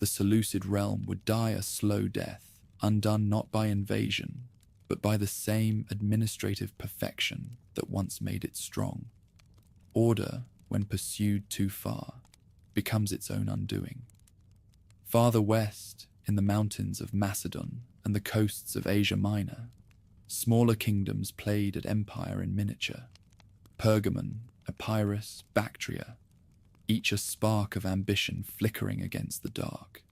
The Seleucid realm would die a slow death, undone not by invasion, but by the same administrative perfection that once made it strong. Order, when pursued too far, becomes its own undoing. Farther west, in the mountains of Macedon and the coasts of Asia Minor, smaller kingdoms played at empire in miniature. Pergamon, Epirus, Bactria, each a spark of ambition flickering against the dark.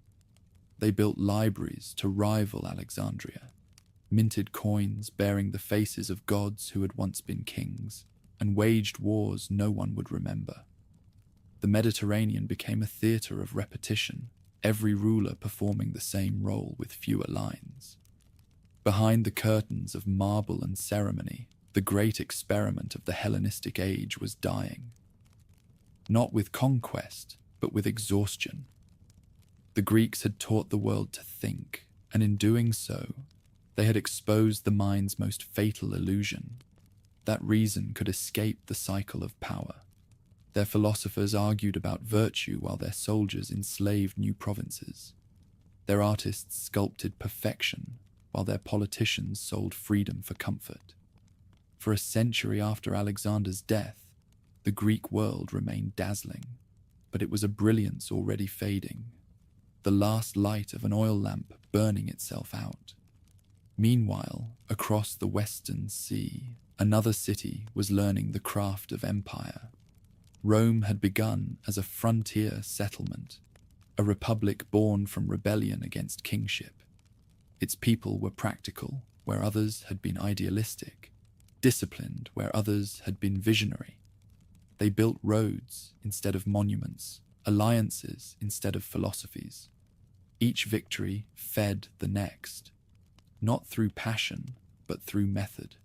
They built libraries to rival Alexandria, minted coins bearing the faces of gods who had once been kings, and waged wars no one would remember. The Mediterranean became a theatre of repetition, every ruler performing the same role with fewer lines. Behind the curtains of marble and ceremony, the great experiment of the Hellenistic age was dying. Not with conquest, but with exhaustion. The Greeks had taught the world to think, and in doing so, they had exposed the mind's most fatal illusion, that reason could escape the cycle of power. Their philosophers argued about virtue while their soldiers enslaved new provinces. Their artists sculpted perfection while their politicians sold freedom for comfort. For a century after Alexander's death, the Greek world remained dazzling, but it was a brilliance already fading, the last light of an oil lamp burning itself out. Meanwhile, across the western sea, another city was learning the craft of empire. Rome had begun as a frontier settlement, a republic born from rebellion against kingship. Its people were practical where others had been idealistic, disciplined where others had been visionary. They built roads instead of monuments, alliances instead of philosophies. Each victory fed the next, not through passion, but through method.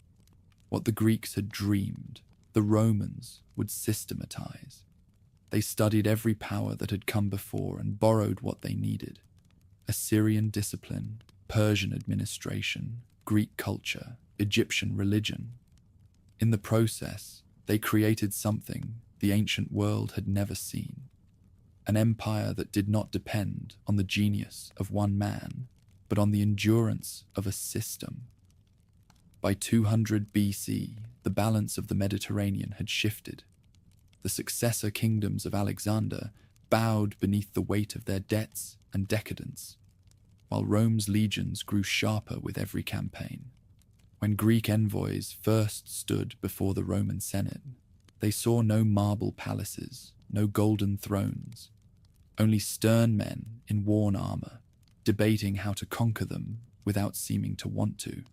What the Greeks had dreamed, the Romans would systematize. They studied every power that had come before and borrowed what they needed: Assyrian discipline, Persian administration, Greek culture, Egyptian religion. In the process, they created something the ancient world had never seen: an empire that did not depend on the genius of one man, but on the endurance of a system. By 200 BC, the balance of the Mediterranean had shifted. The successor kingdoms of Alexander bowed beneath the weight of their debts and decadence, while Rome's legions grew sharper with every campaign. When Greek envoys first stood before the Roman Senate, they saw no marble palaces, no golden thrones, only stern men in worn armor, debating how to conquer them without seeming to want to.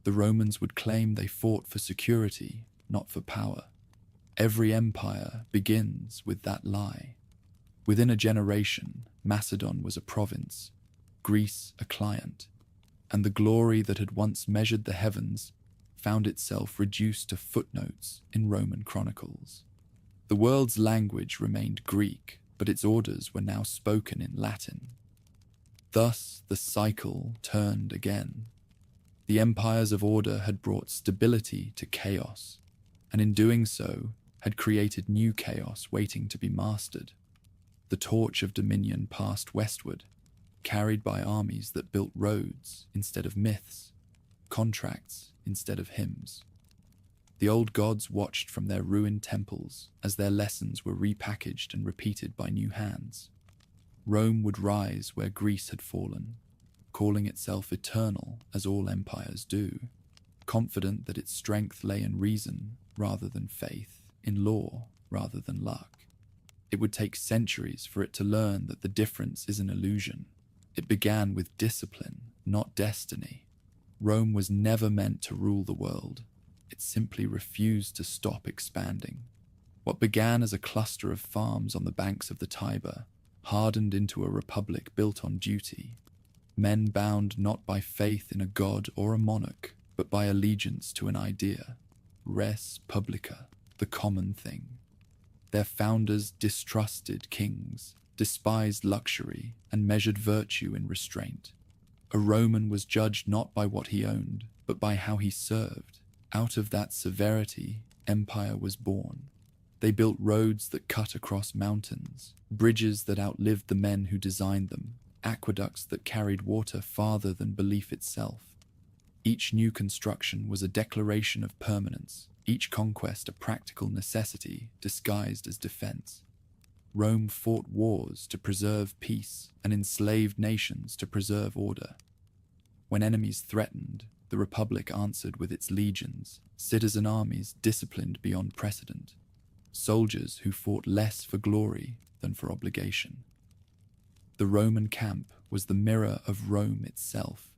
The Romans would claim they fought for security, not for power. Every empire begins with that lie. Within a generation, Macedon was a province, Greece a client, and the glory that had once measured the heavens found itself reduced to footnotes in Roman chronicles. The world's language remained Greek, but its orders were now spoken in Latin. Thus the cycle turned again. The empires of order had brought stability to chaos. and in doing so had created new chaos waiting to be mastered. The torch of dominion passed westward, carried by armies that built roads instead of myths, contracts instead of hymns. The old gods watched from their ruined temples as their lessons were repackaged and repeated by new hands. Rome would rise where Greece had fallen, calling itself eternal as all empires do, confident that its strength lay in reason rather than faith, in law rather than luck. It would take centuries for it to learn that the difference is an illusion. It began with discipline, not destiny. Rome was never meant to rule the world. It simply refused to stop expanding. What began as a cluster of farms on the banks of the Tiber hardened into a republic built on duty. Men bound not by faith in a god or a monarch, but by allegiance to an idea. Res publica, the common thing. Their founders distrusted kings, despised luxury, and measured virtue in restraint. A Roman was judged not by what he owned, but by how he served. Out of that severity, empire was born. They built roads that cut across mountains, bridges that outlived the men who designed them, aqueducts that carried water farther than belief itself. Each new construction was a declaration of permanence, each conquest a practical necessity disguised as defense. Rome fought wars to preserve peace and enslaved nations to preserve order. When enemies threatened, the Republic answered with its legions, citizen armies disciplined beyond precedent, soldiers who fought less for glory than for obligation. The Roman camp was the mirror of Rome itself,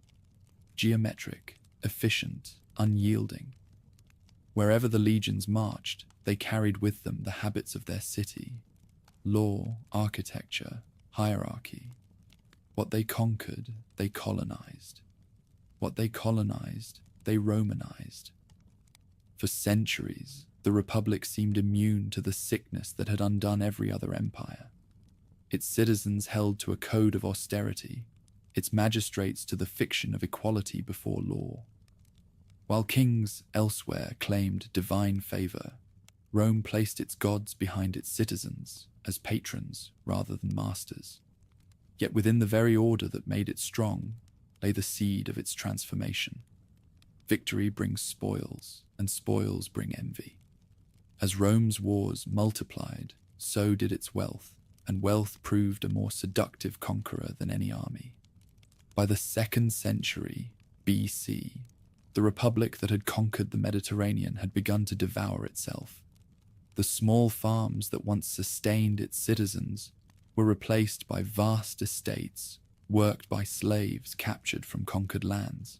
geometric, efficient, unyielding. Wherever the legions marched, they carried with them the habits of their city, law, architecture, hierarchy. What they conquered, they colonized. What they colonized, they Romanized. For centuries, the Republic seemed immune to the sickness that had undone every other empire. Its citizens held to a code of austerity, its magistrates to the fiction of equality before law. While kings elsewhere claimed divine favor, Rome placed its gods behind its citizens as patrons rather than masters. Yet within the very order that made it strong lay the seed of its transformation. Victory brings spoils, and spoils bring envy. As Rome's wars multiplied, so did its wealth, and wealth proved a more seductive conqueror than any army. By the 2nd century BC, the republic that had conquered the Mediterranean had begun to devour itself. The small farms that once sustained its citizens were replaced by vast estates, worked by slaves captured from conquered lands.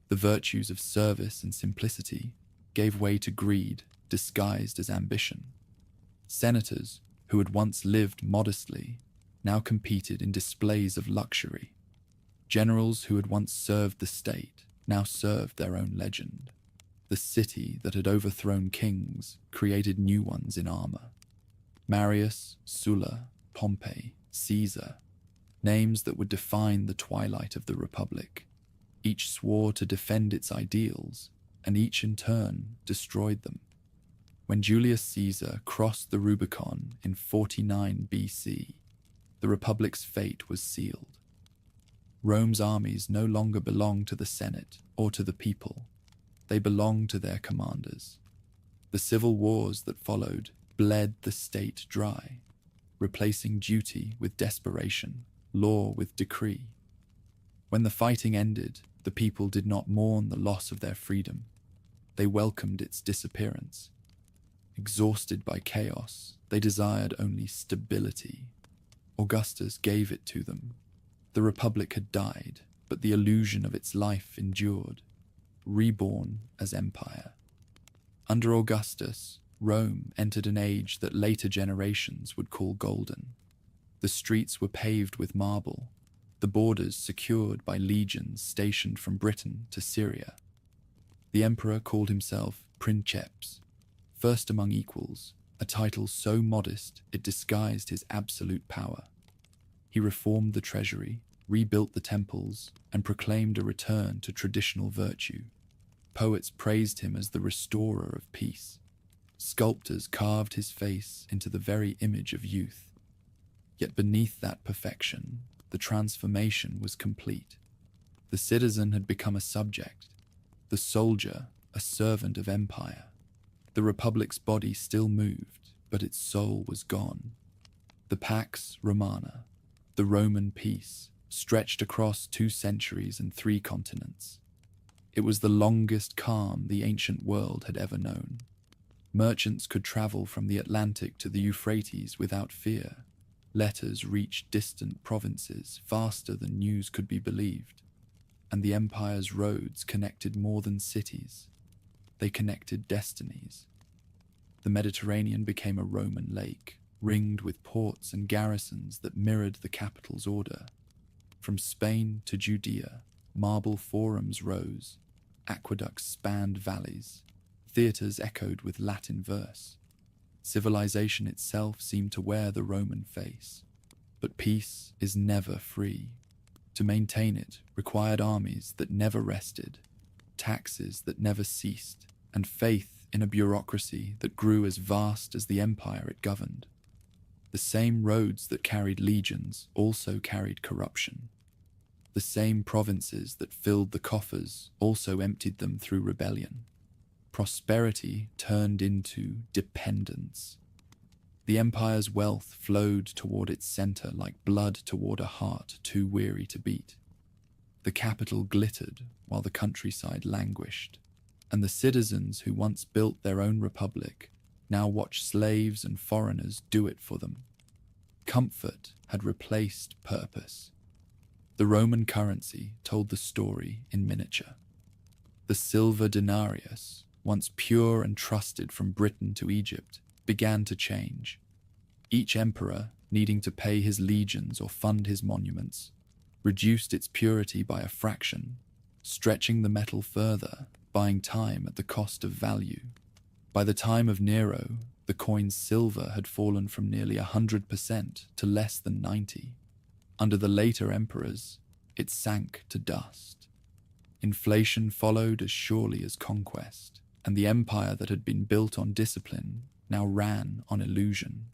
The virtues of service and simplicity gave way to greed disguised as ambition. Senators, who had once lived modestly, now competed in displays of luxury. Generals who had once served the state now served their own legend. The city that had overthrown kings created new ones in armor. Marius, Sulla, Pompey, Caesar, names that would define the twilight of the Republic. Each swore to defend its ideals, and each in turn destroyed them. When Julius Caesar crossed the Rubicon in 49 BC, the Republic's fate was sealed. Rome's armies no longer belonged to the Senate or to the people. They belonged to their commanders. The civil wars that followed bled the state dry, replacing duty with desperation, law with decree. When the fighting ended, the people did not mourn the loss of their freedom. They welcomed its disappearance. Exhausted by chaos, they desired only stability. Augustus gave it to them. The Republic had died, but the illusion of its life endured, reborn as empire. Under Augustus, Rome entered an age that later generations would call golden. The streets were paved with marble, the borders secured by legions stationed from Britain to Syria. The emperor called himself princeps, first among equals, a title so modest it disguised his absolute power. He reformed the treasury, rebuilt the temples, and proclaimed a return to traditional virtue. Poets praised him as the restorer of peace. Sculptors carved his face into the very image of youth. Yet beneath that perfection, the transformation was complete. The citizen had become a subject, the soldier a servant of empire. The Republic's body still moved, but its soul was gone. The Pax Romana, the Roman peace, stretched across 2 centuries and 3 continents. It was the longest calm the ancient world had ever known. Merchants could travel from the Atlantic to the Euphrates without fear. Letters reached distant provinces faster than news could be believed. And the empire's roads connected more than cities. They connected destinies. The Mediterranean became a Roman lake, ringed with ports and garrisons that mirrored the capital's order. From Spain to Judea, marble forums rose, aqueducts spanned valleys, theatres echoed with Latin verse. Civilization itself seemed to wear the Roman face. But peace is never free. To maintain it required armies that never rested, taxes that never ceased, and faith in a bureaucracy that grew as vast as the empire it governed. The same roads that carried legions also carried corruption. The same provinces that filled the coffers also emptied them through rebellion. Prosperity turned into dependence. The empire's wealth flowed toward its center like blood toward a heart too weary to beat. The capital glittered while the countryside languished, and the citizens who once built their own republic now watched slaves and foreigners do it for them. Comfort had replaced purpose. The Roman currency told the story in miniature. The silver denarius, once pure and trusted from Britain to Egypt, began to change. Each emperor, needing to pay his legions or fund his monuments, reduced its purity by a fraction, stretching the metal further, buying time at the cost of value. By the time of Nero, the coin's silver had fallen from nearly 100% to less than 90%. Under the later emperors, it sank to dust. Inflation followed as surely as conquest, and the empire that had been built on discipline now ran on illusion.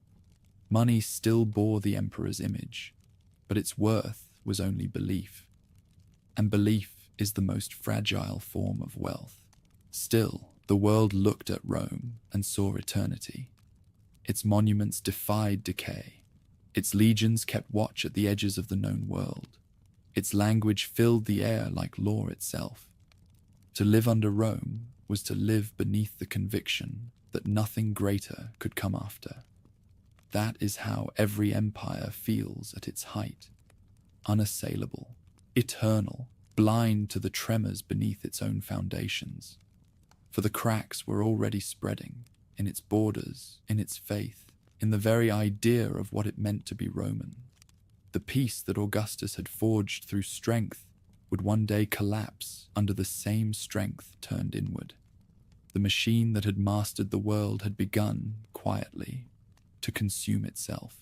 Money still bore the emperor's image, but its worth was only belief. And belief is the most fragile form of wealth. Still, the world looked at Rome and saw eternity. Its monuments defied decay. Its legions kept watch at the edges of the known world. Its language filled the air like law itself. To live under Rome was to live beneath the conviction that nothing greater could come after. That is how every empire feels at its height. Unassailable, eternal, blind to the tremors beneath its own foundations. For the cracks were already spreading, in its borders, in its faith, in the very idea of what it meant to be Roman. The peace that Augustus had forged through strength would one day collapse under the same strength turned inward. The machine that had mastered the world had begun, quietly, to consume itself.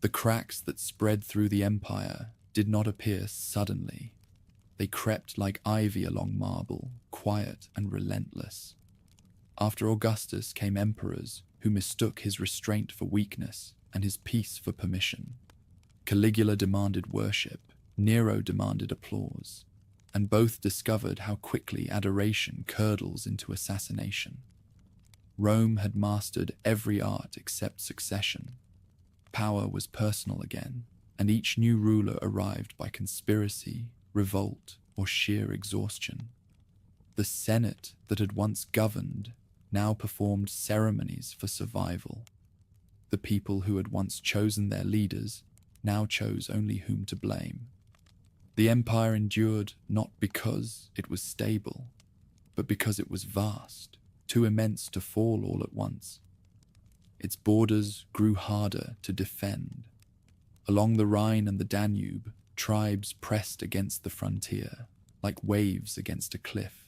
The cracks that spread through the empire did not appear suddenly. They crept like ivy along marble, quiet and relentless. After Augustus came emperors who mistook his restraint for weakness and his peace for permission. Caligula demanded worship, Nero demanded applause, and both discovered how quickly adoration curdles into assassination. Rome had mastered every art except succession. Power was personal again, and each new ruler arrived by conspiracy, revolt, or sheer exhaustion. The Senate that had once governed now performed ceremonies for survival. The people who had once chosen their leaders now chose only whom to blame. The empire endured not because it was stable, but because it was vast, too immense to fall all at once. Its borders grew harder to defend. Along the Rhine and the Danube, tribes pressed against the frontier, like waves against a cliff.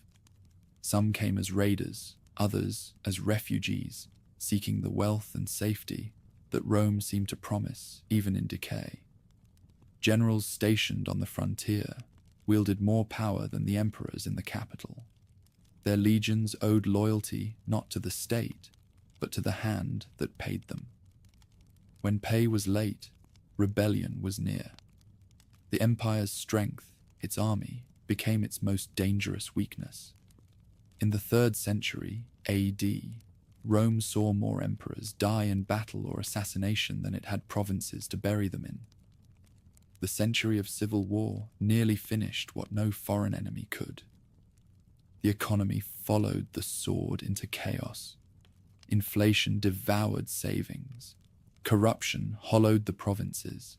Some came as raiders, others as refugees, seeking the wealth and safety that Rome seemed to promise, even in decay. Generals stationed on the frontier wielded more power than the emperors in the capital. Their legions owed loyalty not to the state, but to the hand that paid them. When pay was late, rebellion was near. The empire's strength, its army, became its most dangerous weakness. In the 3rd century AD, Rome saw more emperors die in battle or assassination than it had provinces to bury them in. The century of civil war nearly finished what no foreign enemy could. The economy followed the sword into chaos. Inflation devoured savings. Corruption hollowed the provinces,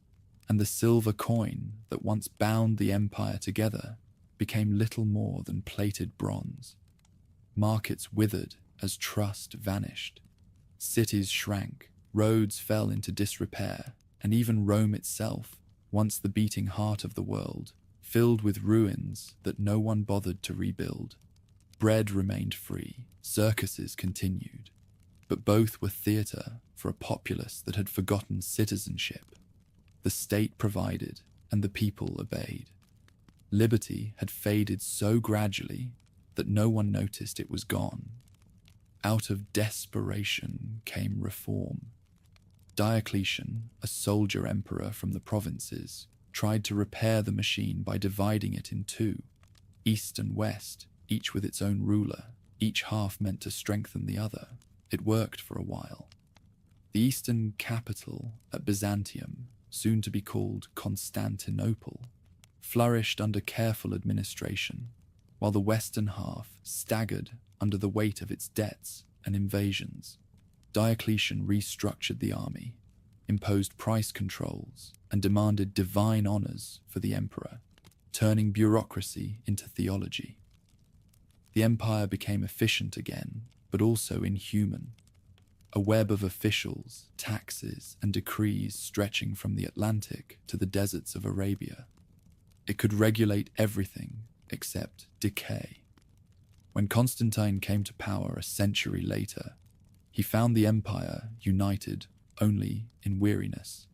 and the silver coin that once bound the empire together became little more than plated bronze. Markets withered as trust vanished. Cities shrank, roads fell into disrepair, and even Rome itself, once the beating heart of the world, filled with ruins that no one bothered to rebuild. Bread remained free, circuses continued, but both were theatre for a populace that had forgotten citizenship. The state provided, and the people obeyed. Liberty had faded so gradually that no one noticed it was gone. Out of desperation came reform. Diocletian, a soldier emperor from the provinces, tried to repair the machine by dividing it in two, east and west, each with its own ruler, each half meant to strengthen the other. It worked for a while. The eastern capital at Byzantium, soon to be called Constantinople, flourished under careful administration, while the western half staggered under the weight of its debts and invasions. Diocletian restructured the army, imposed price controls, and demanded divine honors for the emperor, turning bureaucracy into theology. The empire became efficient again, but also inhuman. A web of officials, taxes, and decrees stretching from the Atlantic to the deserts of Arabia. It could regulate everything except decay. When Constantine came to power a century later, he found the empire united only in weariness.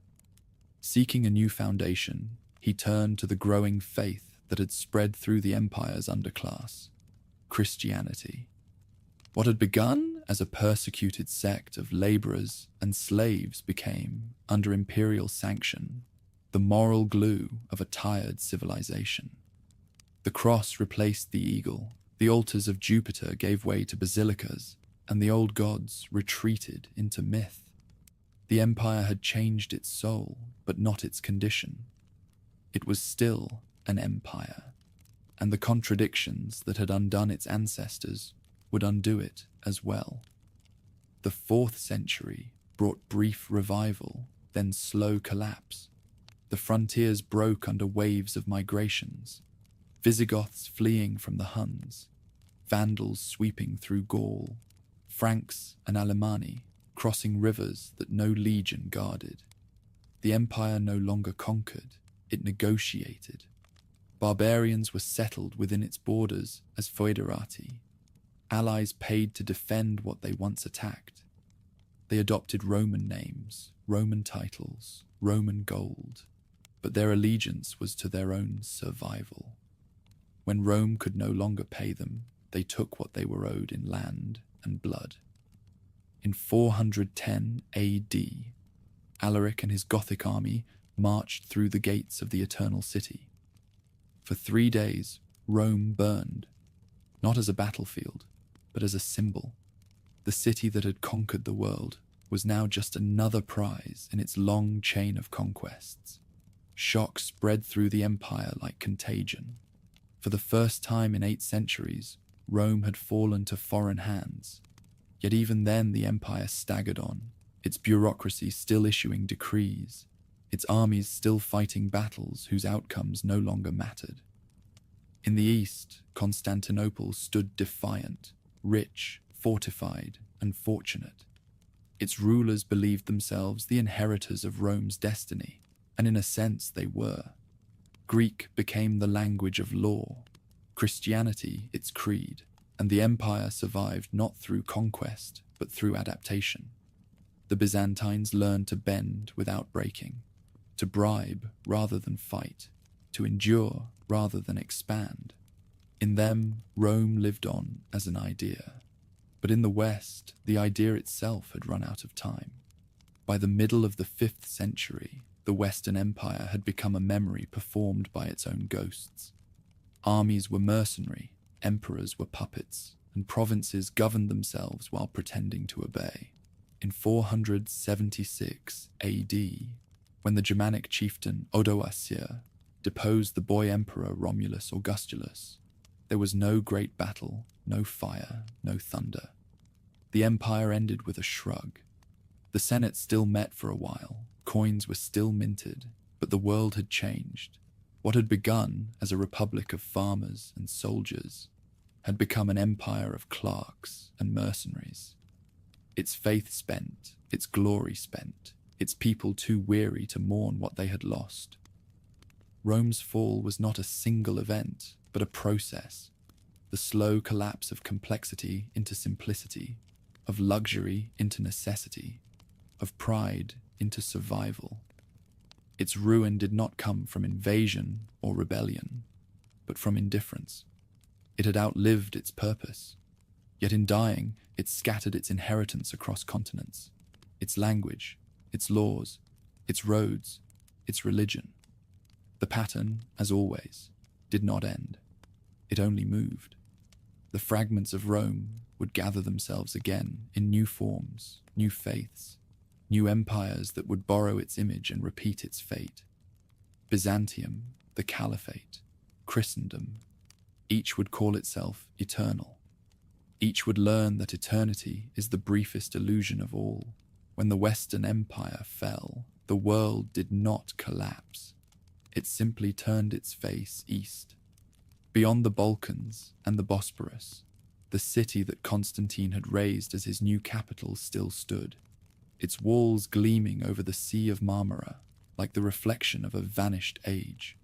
Seeking a new foundation, he turned to the growing faith that had spread through the empire's underclass, Christianity. What had begun as a persecuted sect of laborers and slaves became, under imperial sanction, the moral glue of a tired civilization. The cross replaced the eagle, the altars of Jupiter gave way to basilicas, and the old gods retreated into myth. The empire had changed its soul, but not its condition. It was still an empire, and the contradictions that had undone its ancestors would undo it as well. The 4th century brought brief revival, then slow collapse. The frontiers broke under waves of migrations, Visigoths fleeing from the Huns, Vandals sweeping through Gaul, Franks and Alemanni crossing rivers that no legion guarded. The empire no longer conquered, it negotiated. Barbarians were settled within its borders as foederati. Allies paid to defend what they once attacked. They adopted Roman names, Roman titles, Roman gold, but their allegiance was to their own survival. When Rome could no longer pay them, they took what they were owed in land and blood. In 410 AD, Alaric and his Gothic army marched through the gates of the Eternal City. For 3 days, Rome burned, not as a battlefield, but as a symbol. The city that had conquered the world was now just another prize in its long chain of conquests. Shock spread through the empire like contagion. For the first time in 8 centuries, Rome had fallen to foreign hands. Yet even then the empire staggered on, its bureaucracy still issuing decrees, its armies still fighting battles whose outcomes no longer mattered. In the east, Constantinople stood defiant, rich, fortified, and fortunate. Its rulers believed themselves the inheritors of Rome's destiny, and in a sense they were. Greek became the language of law, Christianity its creed, and the empire survived not through conquest, but through adaptation. The Byzantines learned to bend without breaking, to bribe rather than fight, to endure rather than expand. In them, Rome lived on as an idea. But in the West, the idea itself had run out of time. By the middle of the 5th century, the Western Empire had become a memory performed by its own ghosts. Armies were mercenary, emperors were puppets, and provinces governed themselves while pretending to obey. In 476 AD, when the Germanic chieftain Odoacer deposed the boy emperor Romulus Augustulus, there was no great battle, no fire, no thunder. The empire ended with a shrug. The Senate still met for a while, coins were still minted, but the world had changed. What had begun as a republic of farmers and soldiers had become an empire of clerks and mercenaries. Its faith spent, its glory spent, its people too weary to mourn what they had lost. Rome's fall was not a single event, but a process, the slow collapse of complexity into simplicity, of luxury into necessity, of pride into survival. Its ruin did not come from invasion or rebellion, but from indifference. It had outlived its purpose, yet in dying, it scattered its inheritance across continents, its language, its laws, its roads, its religion. The pattern, as always, did not end. It only moved. The fragments of Rome would gather themselves again in new forms, new faiths, new empires that would borrow its image and repeat its fate. Byzantium, the Caliphate, Christendom, each would call itself eternal. Each would learn that eternity is the briefest illusion of all. When the Western Empire fell, the world did not collapse. It simply turned its face east. Beyond the Balkans and the Bosporus, the city that Constantine had raised as his new capital still stood, its walls gleaming over the Sea of Marmara like the reflection of a vanished age.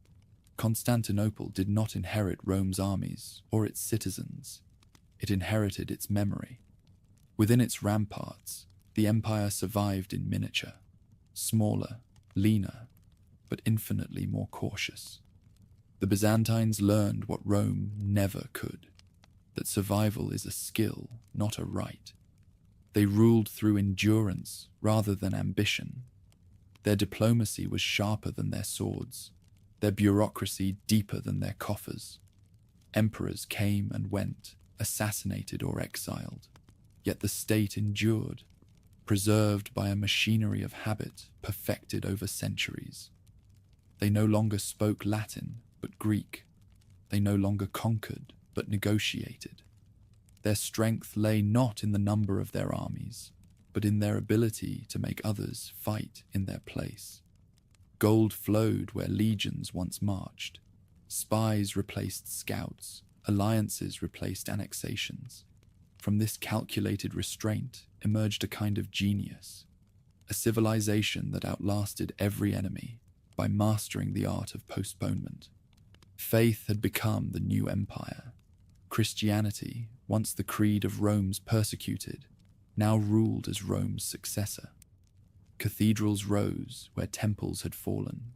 Constantinople did not inherit Rome's armies or its citizens. It inherited its memory. Within its ramparts, the empire survived in miniature, smaller, leaner, but infinitely more cautious. The Byzantines learned what Rome never could, that survival is a skill, not a right. They ruled through endurance rather than ambition. Their diplomacy was sharper than their swords, their bureaucracy deeper than their coffers. Emperors came and went, assassinated or exiled, yet the state endured, preserved by a machinery of habit perfected over centuries. They no longer spoke Latin, but Greek. They no longer conquered, but negotiated. Their strength lay not in the number of their armies, but in their ability to make others fight in their place. Gold flowed where legions once marched. Spies replaced scouts. Alliances replaced annexations. From this calculated restraint emerged a kind of genius, a civilization that outlasted every enemy by mastering the art of postponement. Faith had become the new empire. Christianity, once the creed of Rome's persecuted, now ruled as Rome's successor. Cathedrals rose where temples had fallen.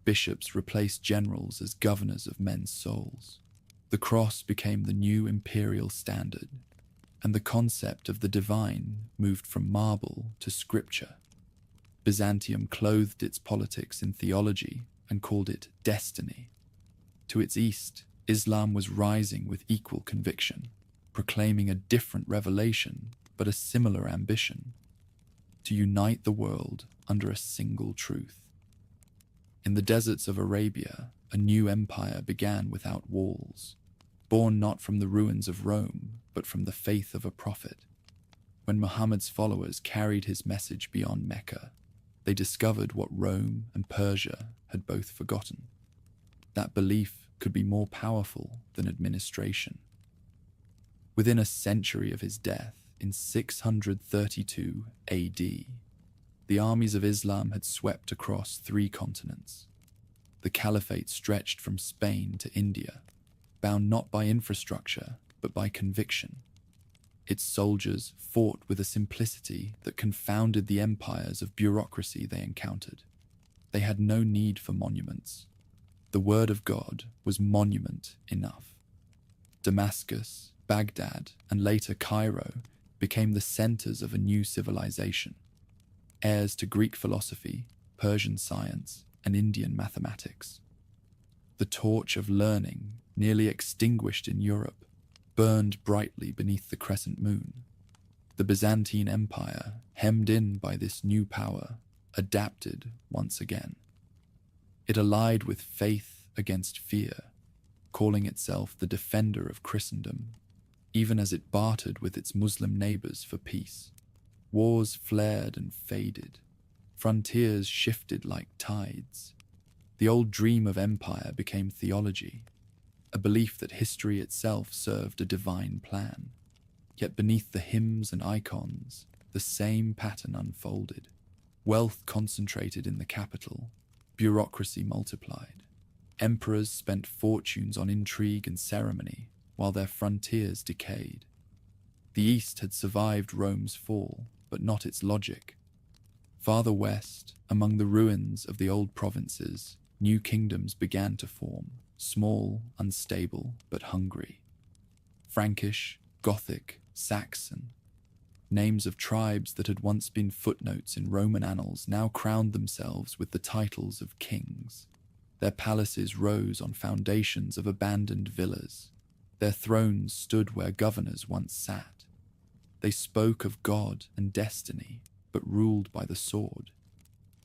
Bishops replaced generals as governors of men's souls. The cross became the new imperial standard, and the concept of the divine moved from marble to scripture. Byzantium clothed its politics in theology and called it destiny. To its east, Islam was rising with equal conviction, proclaiming a different revelation but a similar ambition: to unite the world under a single truth. In the deserts of Arabia, a new empire began without walls, born not from the ruins of Rome, but from the faith of a prophet. When Muhammad's followers carried his message beyond Mecca, they discovered what Rome and Persia had both forgotten. That belief could be more powerful than administration. Within a century of his death, in 632 AD, the armies of Islam had swept across 3 continents. The caliphate stretched from Spain to India, bound not by infrastructure, but by conviction. Its soldiers fought with a simplicity that confounded the empires of bureaucracy they encountered. They had no need for monuments. The word of God was monument enough. Damascus, Baghdad, and later Cairo became the centers of a new civilization, heirs to Greek philosophy, Persian science, and Indian mathematics. The torch of learning, nearly extinguished in Europe, burned brightly beneath the crescent moon. The Byzantine Empire, hemmed in by this new power, adapted once again. It allied with faith against fear, calling itself the defender of Christendom, even as it bartered with its Muslim neighbors for peace. Wars flared and faded. Frontiers shifted like tides. The old dream of empire became theology, a belief that history itself served a divine plan. Yet beneath the hymns and icons, the same pattern unfolded. Wealth concentrated in the capital, bureaucracy multiplied. Emperors spent fortunes on intrigue and ceremony, while their frontiers decayed. The East had survived Rome's fall, but not its logic. Farther west, among the ruins of the old provinces, new kingdoms began to form, small, unstable, but hungry. Frankish, Gothic, Saxon. Names of tribes that had once been footnotes in Roman annals now crowned themselves with the titles of kings. Their palaces rose on foundations of abandoned villas. Their thrones stood where governors once sat. They spoke of God and destiny, but ruled by the sword.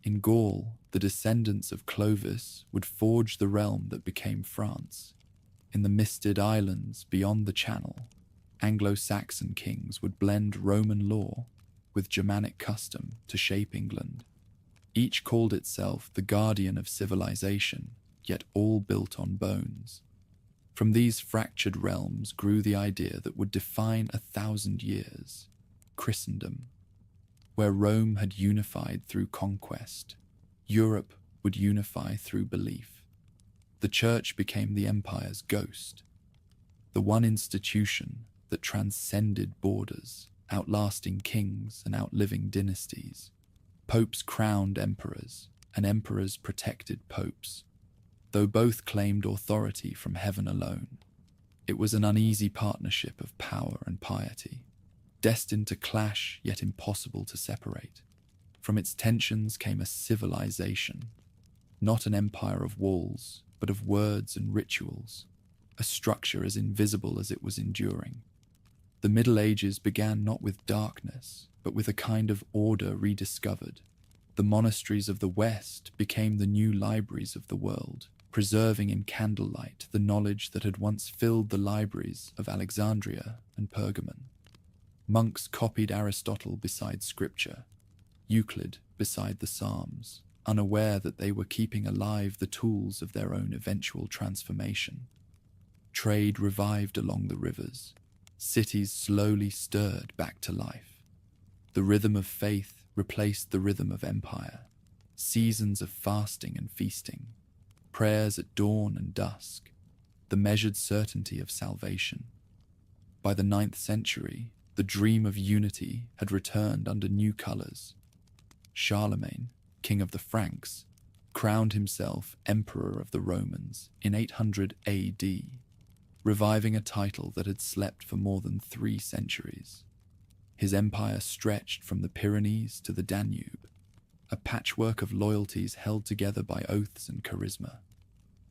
In Gaul, the descendants of Clovis would forge the realm that became France. In the misted islands beyond the Channel, Anglo-Saxon kings would blend Roman law with Germanic custom to shape England. Each called itself the guardian of civilization, yet all built on bones. From these fractured realms grew the idea that would define 1,000 years, Christendom. Where Rome had unified through conquest, Europe would unify through belief. The church became the empire's ghost, the one institution that transcended borders, outlasting kings and outliving dynasties. Popes crowned emperors, and emperors protected popes, though both claimed authority from heaven alone. It was an uneasy partnership of power and piety, destined to clash yet impossible to separate. From its tensions came a civilization, not an empire of walls, but of words and rituals, a structure as invisible as it was enduring. The Middle Ages began not with darkness, but with a kind of order rediscovered. The monasteries of the West became the new libraries of the world, preserving in candlelight the knowledge that had once filled the libraries of Alexandria and Pergamon. Monks copied Aristotle beside Scripture, Euclid beside the Psalms, unaware that they were keeping alive the tools of their own eventual transformation. Trade revived along the rivers. Cities slowly stirred back to life. The rhythm of faith replaced the rhythm of empire. Seasons of fasting and feasting, prayers at dawn and dusk, the measured certainty of salvation. By the 9th century, the dream of unity had returned under new colors. Charlemagne, king of the Franks, crowned himself emperor of the Romans in 800 AD, reviving a title that had slept for more than 3 centuries. His empire stretched from the Pyrenees to the Danube, a patchwork of loyalties held together by oaths and charisma.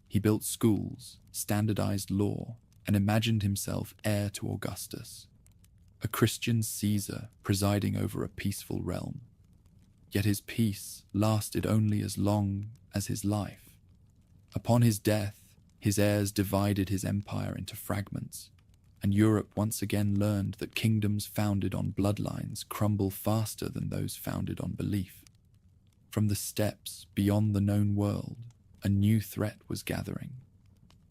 He built schools, standardized law, and imagined himself heir to Augustus, a Christian Caesar presiding over a peaceful realm. Yet his peace lasted only as long as his life. Upon his death, his heirs divided his empire into fragments, and Europe once again learned that kingdoms founded on bloodlines crumble faster than those founded on belief. From the steppes beyond the known world, a new threat was gathering,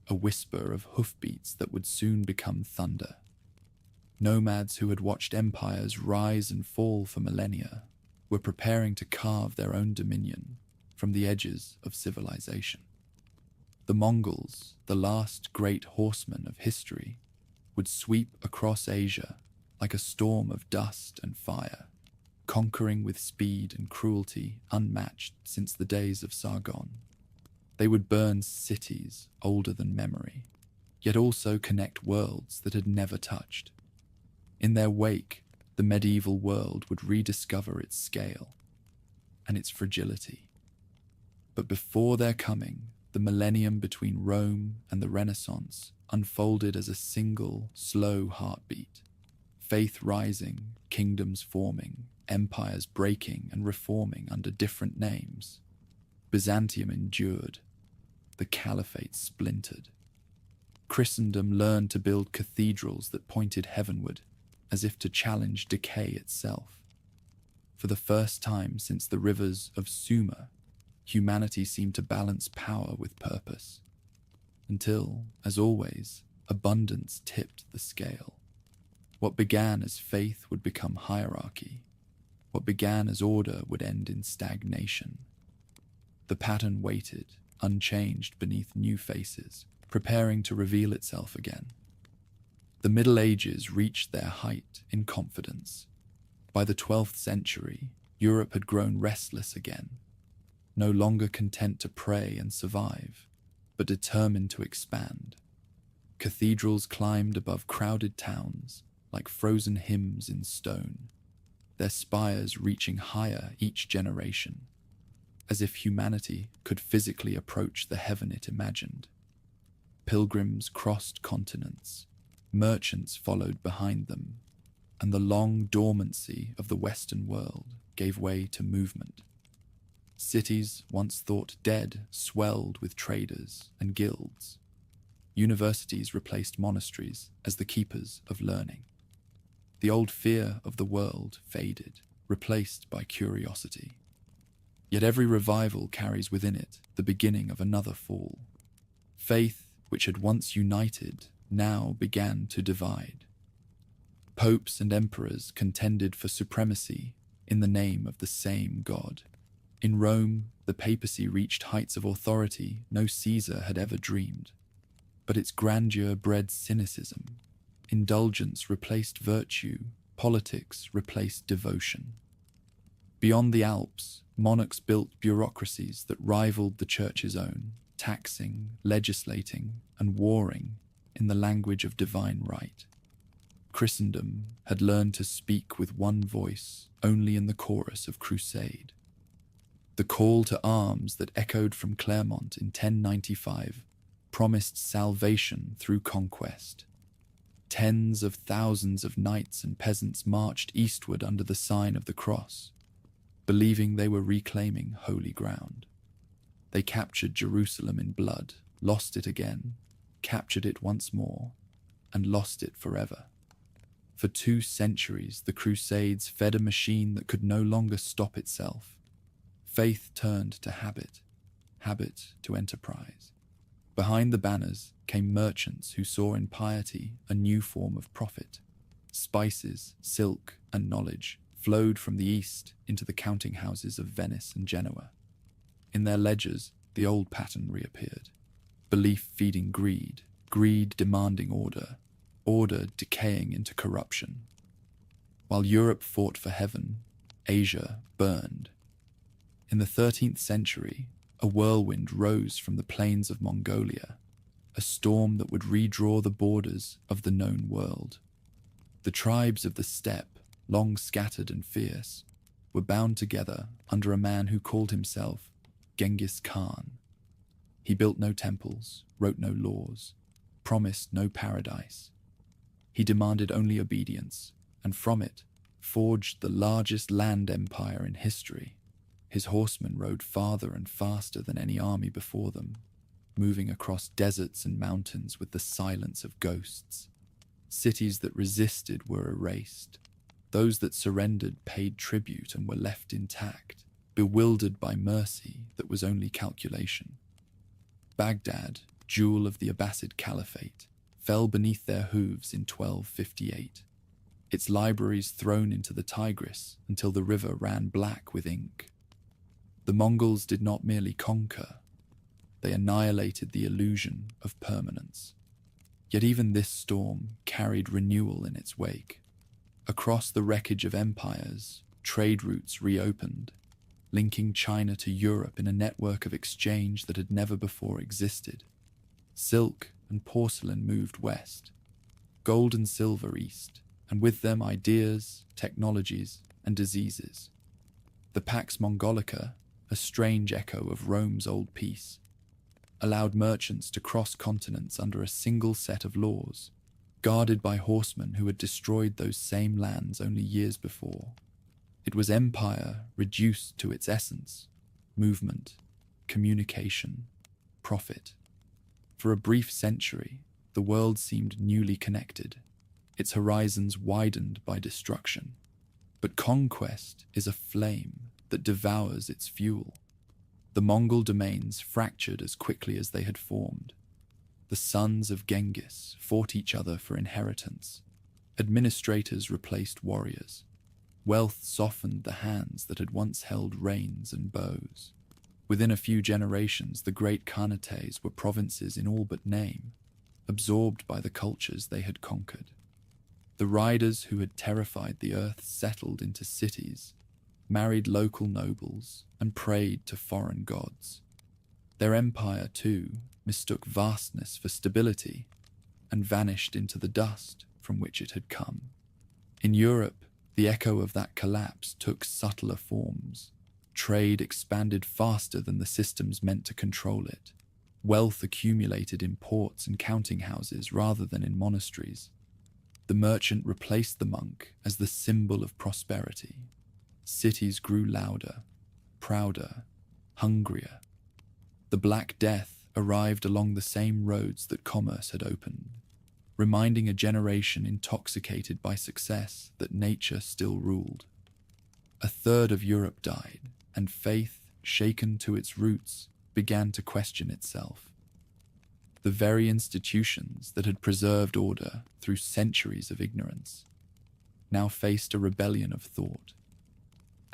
a whisper of hoofbeats that would soon become thunder. Nomads who had watched empires rise and fall for millennia were preparing to carve their own dominion from the edges of civilization. The Mongols, the last great horsemen of history, would sweep across Asia like a storm of dust and fire, conquering with speed and cruelty unmatched since the days of Sargon. They would burn cities older than memory, yet also connect worlds that had never touched. In their wake, the medieval world would rediscover its scale and its fragility. But before their coming, the millennium between Rome and the Renaissance unfolded as a single, slow heartbeat. Faith rising, kingdoms forming, empires breaking and reforming under different names. Byzantium endured. The caliphate splintered. Christendom learned to build cathedrals that pointed heavenward, as if to challenge decay itself. For the first time since the rivers of Sumer, humanity seemed to balance power with purpose, until, as always, abundance tipped the scale. What began as faith would become hierarchy. What began as order would end in stagnation. The pattern waited, unchanged beneath new faces, preparing to reveal itself again. The Middle Ages reached their height in confidence. By the 12th century, Europe had grown restless again, no longer content to pray and survive, but determined to expand. Cathedrals climbed above crowded towns like frozen hymns in stone, their spires reaching higher each generation, as if humanity could physically approach the heaven it imagined. Pilgrims crossed continents, merchants followed behind them, and the long dormancy of the Western world gave way to movement. Cities once thought dead swelled with traders and guilds. Universities replaced monasteries as the keepers of learning. The old fear of the world faded, replaced by curiosity. Yet every revival carries within it the beginning of another fall. Faith, which had once united, now began to divide. Popes and emperors contended for supremacy in the name of the same God. In Rome, the papacy reached heights of authority no Caesar had ever dreamed. But its grandeur bred cynicism. Indulgence replaced virtue, politics replaced devotion. Beyond the Alps, monarchs built bureaucracies that rivaled the church's own, taxing, legislating, and warring in the language of divine right. Christendom had learned to speak with one voice only in the chorus of crusade. The call to arms that echoed from Clermont in 1095 promised salvation through conquest. Tens of thousands of knights and peasants marched eastward under the sign of the cross, believing they were reclaiming holy ground. They captured Jerusalem in blood, lost it again, captured it once more, and lost it forever. For 2 centuries, the Crusades fed a machine that could no longer stop itself. Faith turned to habit, habit to enterprise. Behind the banners came merchants who saw in piety a new form of profit. Spices, silk, and knowledge flowed from the east into the counting houses of Venice and Genoa. In their ledgers, the old pattern reappeared. Belief feeding greed, greed demanding order, order decaying into corruption. While Europe fought for heaven, Asia burned. In the 13th century, a whirlwind rose from the plains of Mongolia, a storm that would redraw the borders of the known world. The tribes of the steppe, long scattered and fierce, were bound together under a man who called himself Genghis Khan. He built no temples, wrote no laws, promised no paradise. He demanded only obedience, and from it forged the largest land empire in history. His horsemen rode farther and faster than any army before them, moving across deserts and mountains with the silence of ghosts. Cities that resisted were erased. Those that surrendered paid tribute and were left intact, bewildered by mercy that was only calculation. Baghdad, jewel of the Abbasid Caliphate, fell beneath their hooves in 1258, its libraries thrown into the Tigris until the river ran black with ink. The Mongols did not merely conquer, they annihilated the illusion of permanence. Yet even this storm carried renewal in its wake. Across the wreckage of empires, trade routes reopened, linking China to Europe in a network of exchange that had never before existed. Silk and porcelain moved west, gold and silver east, and with them ideas, technologies, and diseases. The Pax Mongolica, a strange echo of Rome's old peace, allowed merchants to cross continents under a single set of laws, guarded by horsemen who had destroyed those same lands only years before. It was empire reduced to its essence: movement, communication, profit. For a brief century, the world seemed newly connected, its horizons widened by destruction. But conquest is a flame that devours its fuel. The Mongol domains fractured as quickly as they had formed. The sons of Genghis fought each other for inheritance. Administrators replaced warriors. Wealth softened the hands that had once held reins and bows. Within a few generations, the great Khanates were provinces in all but name, absorbed by the cultures they had conquered. The riders who had terrified the earth settled into cities, married local nobles, and prayed to foreign gods. Their empire, too, mistook vastness for stability and vanished into the dust from which it had come. In Europe, the echo of that collapse took subtler forms. Trade expanded faster than the systems meant to control it. Wealth accumulated in ports and counting houses rather than in monasteries. The merchant replaced the monk as the symbol of prosperity. Cities grew louder, prouder, hungrier. The Black Death arrived along the same roads that commerce had opened, reminding a generation intoxicated by success that nature still ruled. A third of Europe died, and faith, shaken to its roots, began to question itself. The very institutions that had preserved order through centuries of ignorance now faced a rebellion of thought.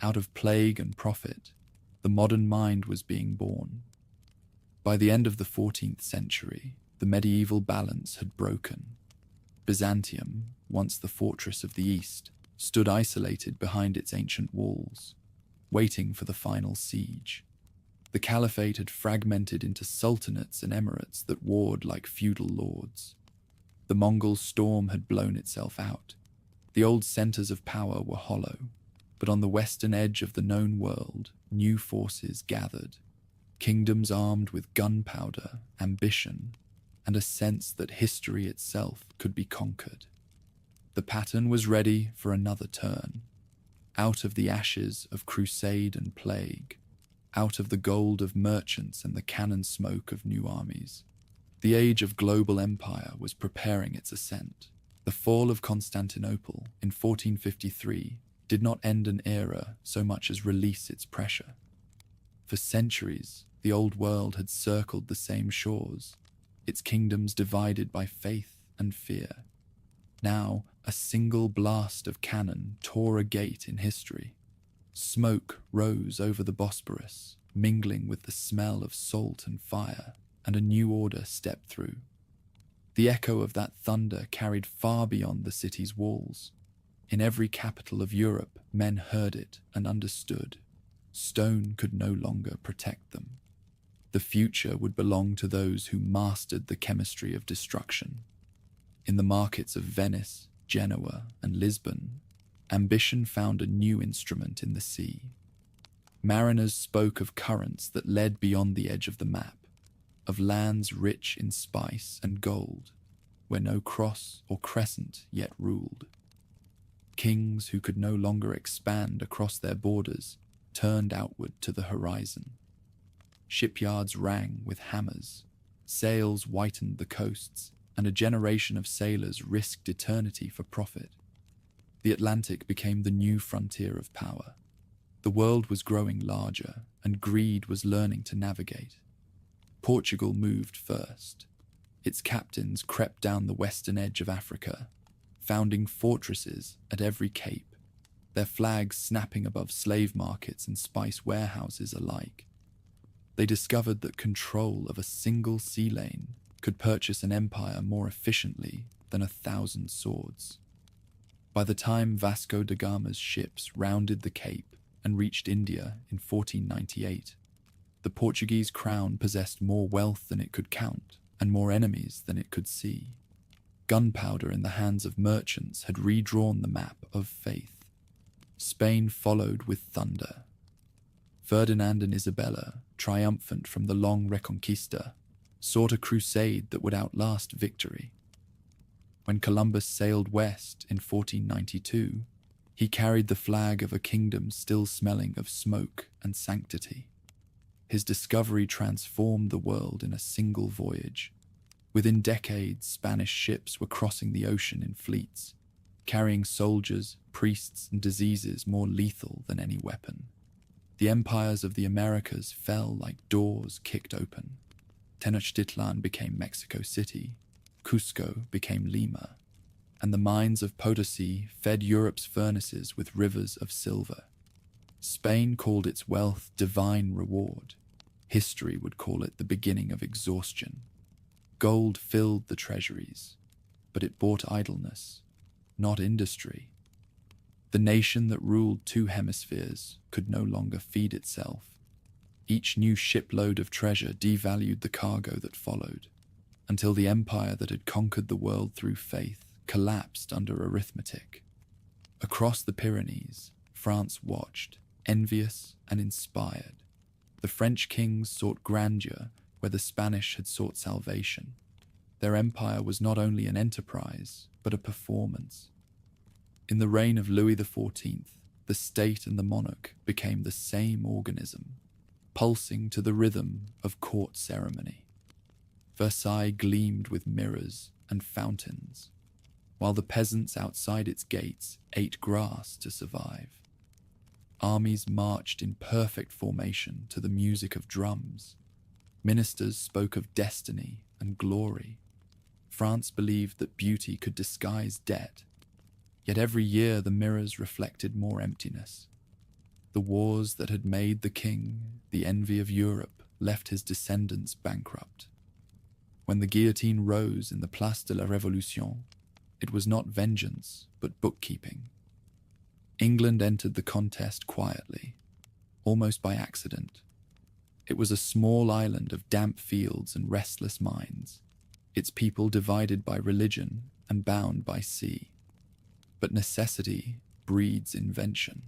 Out of plague and profit, the modern mind was being born. By the end of the 14th century, the medieval balance had broken. Byzantium, once the fortress of the East, stood isolated behind its ancient walls, waiting for the final siege. The caliphate had fragmented into sultanates and emirates that warred like feudal lords. The Mongol storm had blown itself out. The old centers of power were hollow, but on the western edge of the known world, new forces gathered. Kingdoms armed with gunpowder, ambition, and a sense that history itself could be conquered. The pattern was ready for another turn. Out of the ashes of crusade and plague, out of the gold of merchants and the cannon smoke of new armies, the age of global empire was preparing its ascent. The fall of Constantinople in 1453 did not end an era so much as release its pressure. For centuries, the old world had circled the same shores, its kingdoms divided by faith and fear. Now, a single blast of cannon tore a gate in history. Smoke rose over the Bosporus, mingling with the smell of salt and fire, and a new order stepped through. The echo of that thunder carried far beyond the city's walls. In every capital of Europe, men heard it and understood. Stone could no longer protect them. The future would belong to those who mastered the chemistry of destruction. In the markets of Venice, Genoa, and Lisbon, ambition found a new instrument in the sea. Mariners spoke of currents that led beyond the edge of the map, of lands rich in spice and gold, where no cross or crescent yet ruled. Kings who could no longer expand across their borders turned outward to the horizon. Shipyards rang with hammers, sails whitened the coasts, and a generation of sailors risked eternity for profit. The Atlantic became the new frontier of power. The world was growing larger, and greed was learning to navigate. Portugal moved first. Its captains crept down the western edge of Africa, founding fortresses at every cape, their flags snapping above slave markets and spice warehouses alike. They discovered that control of a single sea lane could purchase an empire more efficiently than 1,000 swords. By the time Vasco da Gama's ships rounded the Cape and reached India in 1498, the Portuguese crown possessed more wealth than it could count, and more enemies than it could see. Gunpowder in the hands of merchants had redrawn the map of faith. Spain followed with thunder. Ferdinand and Isabella, triumphant from the long Reconquista, sought a crusade that would outlast victory. When Columbus sailed west in 1492, he carried the flag of a kingdom still smelling of smoke and sanctity. His discovery transformed the world in a single voyage. Within decades, Spanish ships were crossing the ocean in fleets, carrying soldiers, priests, and diseases more lethal than any weapon. The empires of the Americas fell like doors kicked open. Tenochtitlan became Mexico City, Cusco became Lima, and the mines of Potosi fed Europe's furnaces with rivers of silver. Spain called its wealth divine reward. History would call it the beginning of exhaustion. Gold filled the treasuries, but it bought idleness, not industry. The nation that ruled two hemispheres could no longer feed itself. Each new shipload of treasure devalued the cargo that followed, until the empire that had conquered the world through faith collapsed under arithmetic. Across the Pyrenees, France watched, envious and inspired. The French kings sought grandeur where the Spanish had sought salvation. Their empire was not only an enterprise, but a performance. In the reign of Louis XIV, the state and the monarch became the same organism, pulsing to the rhythm of court ceremony. Versailles gleamed with mirrors and fountains, while the peasants outside its gates ate grass to survive. Armies marched in perfect formation to the music of drums. Ministers spoke of destiny and glory. France believed that beauty could disguise debt. Yet every year the mirrors reflected more emptiness. The wars that had made the king the envy of Europe left his descendants bankrupt. When the guillotine rose in the Place de la Révolution, it was not vengeance, but bookkeeping. England entered the contest quietly, almost by accident. It was a small island of damp fields and restless minds, its people divided by religion and bound by sea. But necessity breeds invention.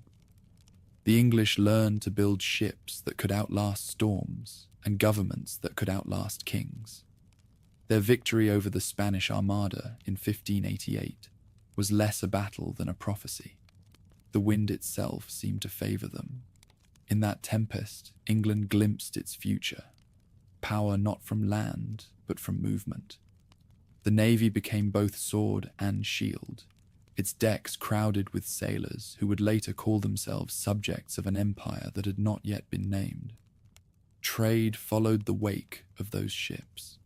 The English learned to build ships that could outlast storms and governments that could outlast kings. Their victory over the Spanish Armada in 1588 was less a battle than a prophecy. The wind itself seemed to favor them. In that tempest, England glimpsed its future. Power not from land, but from movement. The navy became both sword and shield, its decks crowded with sailors who would later call themselves subjects of an empire that had not yet been named. Trade followed the wake of those ships.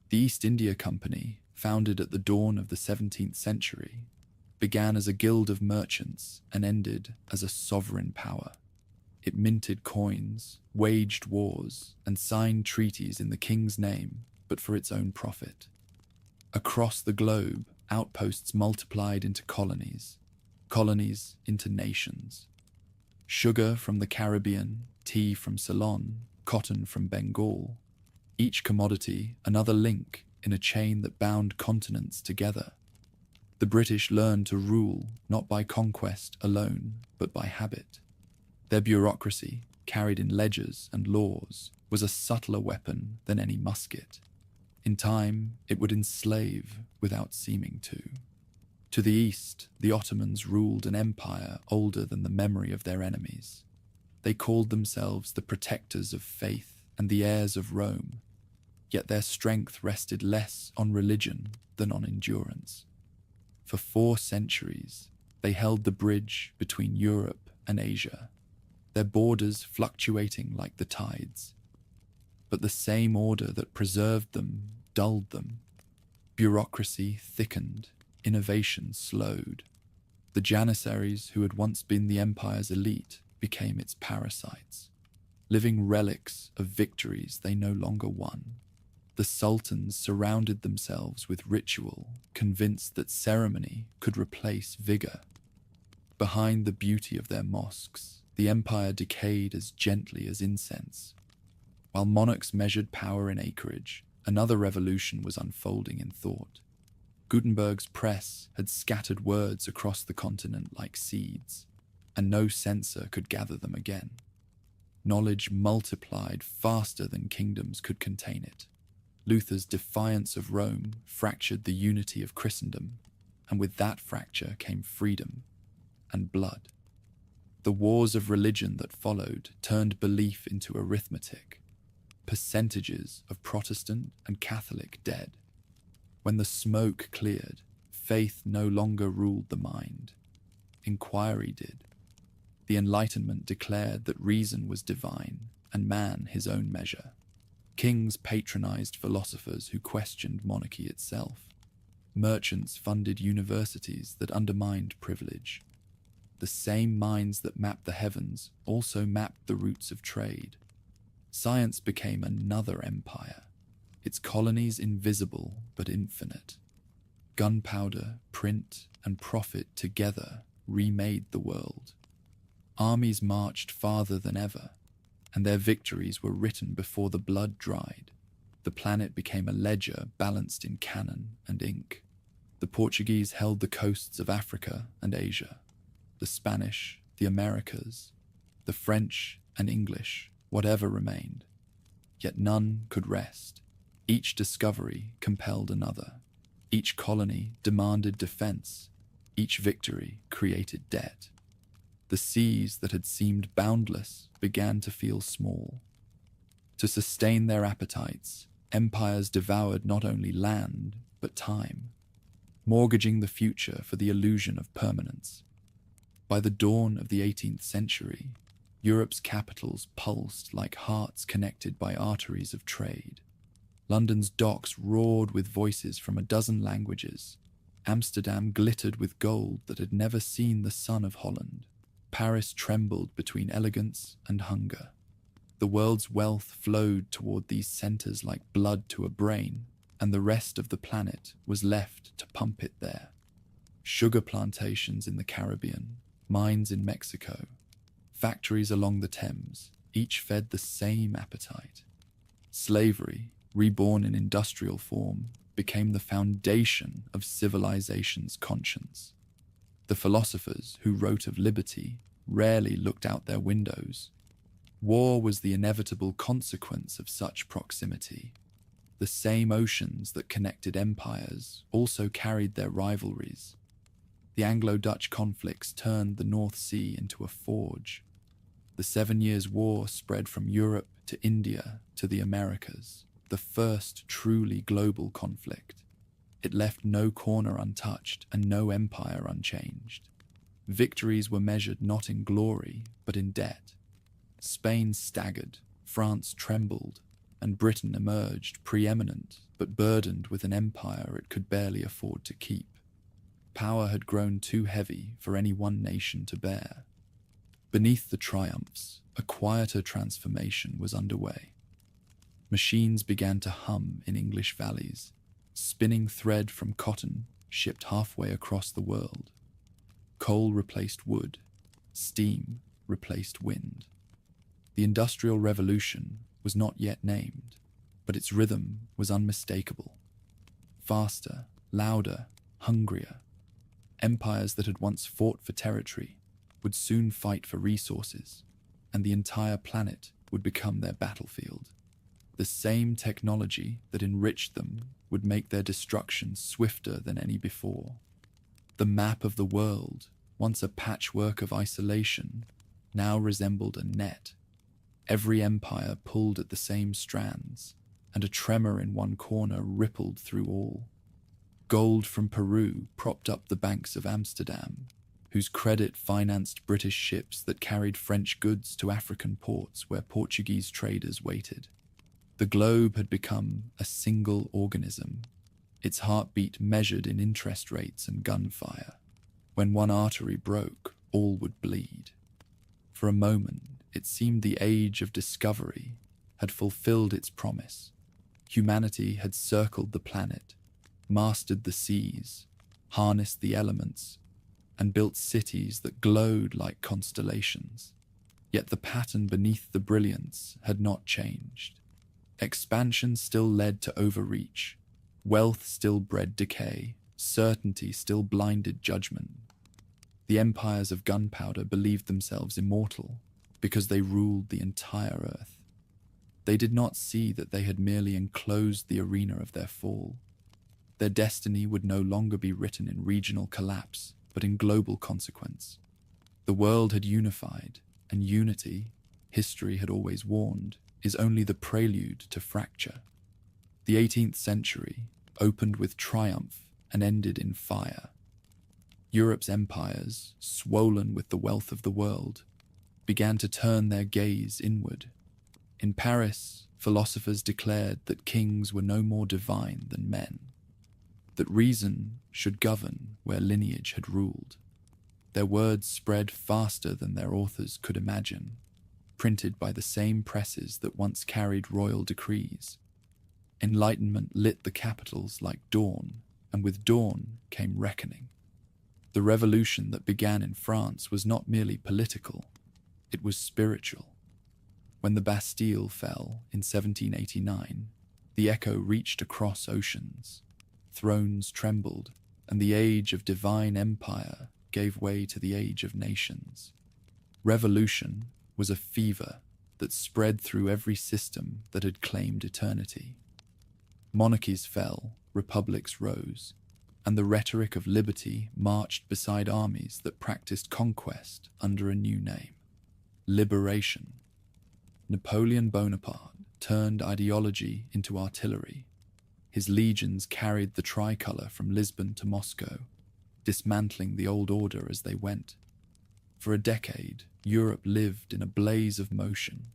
The East India Company, founded at the dawn of the 17th century, began as a guild of merchants and ended as a sovereign power. It minted coins, waged wars, and signed treaties in the king's name, but for its own profit. Across the globe, outposts multiplied into colonies, colonies into nations. Sugar from the Caribbean, tea from Ceylon, cotton from Bengal, each commodity another link in a chain that bound continents together. The British learned to rule not by conquest alone, but by habit. Their bureaucracy, carried in ledgers and laws, was a subtler weapon than any musket. In time, it would enslave without seeming to. To the east, the Ottomans ruled an empire older than the memory of their enemies. They called themselves the protectors of faith and the heirs of Rome, yet their strength rested less on religion than on endurance. For 4 centuries, they held the bridge between Europe and Asia, their borders fluctuating like the tides. But the same order that preserved them dulled them. Bureaucracy thickened, innovation slowed. The Janissaries who had once been the empire's elite became its parasites, living relics of victories they no longer won. The sultans surrounded themselves with ritual, convinced that ceremony could replace vigor. Behind the beauty of their mosques, the empire decayed as gently as incense. While monarchs measured power in acreage, Another revolution was unfolding in thought. Gutenberg's press had scattered words across the continent like seeds, and no censor could gather them again. Knowledge multiplied faster than kingdoms could contain it. Luther's defiance of Rome fractured the unity of Christendom, and with that fracture came freedom and blood. The wars of religion that followed turned belief into arithmetic, percentages of Protestant and Catholic dead. When the smoke cleared, faith no longer ruled the mind. Inquiry did. The Enlightenment declared that reason was divine and man his own measure. Kings patronized philosophers who questioned monarchy itself. Merchants funded universities that undermined privilege. The same minds that mapped the heavens also mapped the routes of trade. Science became another empire, its colonies invisible but infinite. Gunpowder, print, and profit together remade the world. Armies marched farther than ever, and their victories were written before the blood dried. The planet became a ledger balanced in cannon and ink. The Portuguese held the coasts of Africa and Asia. The Spanish, the Americas, the French and English, whatever remained. Yet none could rest. Each discovery compelled another. Each colony demanded defense. Each victory created debt. The seas that had seemed boundless began to feel small. To sustain their appetites, empires devoured not only land, but time, mortgaging the future for the illusion of permanence. By the dawn of the 18th century, Europe's capitals pulsed like hearts connected by arteries of trade. London's docks roared with voices from a dozen languages. Amsterdam glittered with gold that had never seen the sun of Holland. Paris trembled between elegance and hunger. The world's wealth flowed toward these centers like blood to a brain, and the rest of the planet was left to pump it there. Sugar plantations in the Caribbean, mines in Mexico, factories along the Thames, each fed the same appetite. Slavery, reborn in industrial form, became the foundation of civilization's conscience. The philosophers who wrote of liberty rarely looked out their windows. War was the inevitable consequence of such proximity. The same oceans that connected empires also carried their rivalries. The Anglo-Dutch conflicts turned the North Sea into a forge. The 7 Years' War spread from Europe to India to the Americas, the first truly global conflict. It left no corner untouched and no empire unchanged. Victories were measured not in glory, but in debt. Spain staggered, France trembled, and Britain emerged preeminent, but burdened with an empire it could barely afford to keep. Power had grown too heavy for any one nation to bear. Beneath the triumphs, a quieter transformation was underway. Machines began to hum in English valleys, spinning thread from cotton shipped halfway across the world. Coal replaced wood, steam replaced wind. The Industrial Revolution was not yet named, but its rhythm was unmistakable. Faster, louder, hungrier. Empires that had once fought for territory would soon fight for resources, and the entire planet would become their battlefield. The same technology that enriched them would make their destruction swifter than any before. The map of the world, once a patchwork of isolation, now resembled a net. Every empire pulled at the same strands, and a tremor in one corner rippled through all. Gold from Peru propped up the banks of Amsterdam, whose credit financed British ships that carried French goods to African ports where Portuguese traders waited. The globe had become a single organism, its heartbeat measured in interest rates and gunfire. When one artery broke, all would bleed. For a moment, it seemed the age of discovery had fulfilled its promise. Humanity had circled the planet, mastered the seas, harnessed the elements, and built cities that glowed like constellations. Yet the pattern beneath the brilliance had not changed. Expansion still led to overreach. Wealth still bred decay. Certainty still blinded judgment. The empires of gunpowder believed themselves immortal because they ruled the entire earth. They did not see that they had merely enclosed the arena of their fall. Their destiny would no longer be written in regional collapse, but in global consequence. The world had unified, and unity, history had always warned, is only the prelude to fracture. The 18th century opened with triumph and ended in fire. Europe's empires, swollen with the wealth of the world, began to turn their gaze inward. In Paris, philosophers declared that kings were no more divine than men, that reason should govern where lineage had ruled. Their words spread faster than their authors could imagine, printed by the same presses that once carried royal decrees. Enlightenment lit the capitals like dawn, and with dawn came reckoning. The revolution that began in France was not merely political, it was spiritual. When the Bastille fell in 1789, the echo reached across oceans. Thrones trembled, and the age of divine empire gave way to the age of nations. Revolution was a fever that spread through every system that had claimed eternity. Monarchies fell, republics rose, and the rhetoric of liberty marched beside armies that practiced conquest under a new name: liberation. Napoleon Bonaparte turned ideology into artillery. His legions carried the tricolour from Lisbon to Moscow, dismantling the old order as they went. For a decade, Europe lived in a blaze of motion,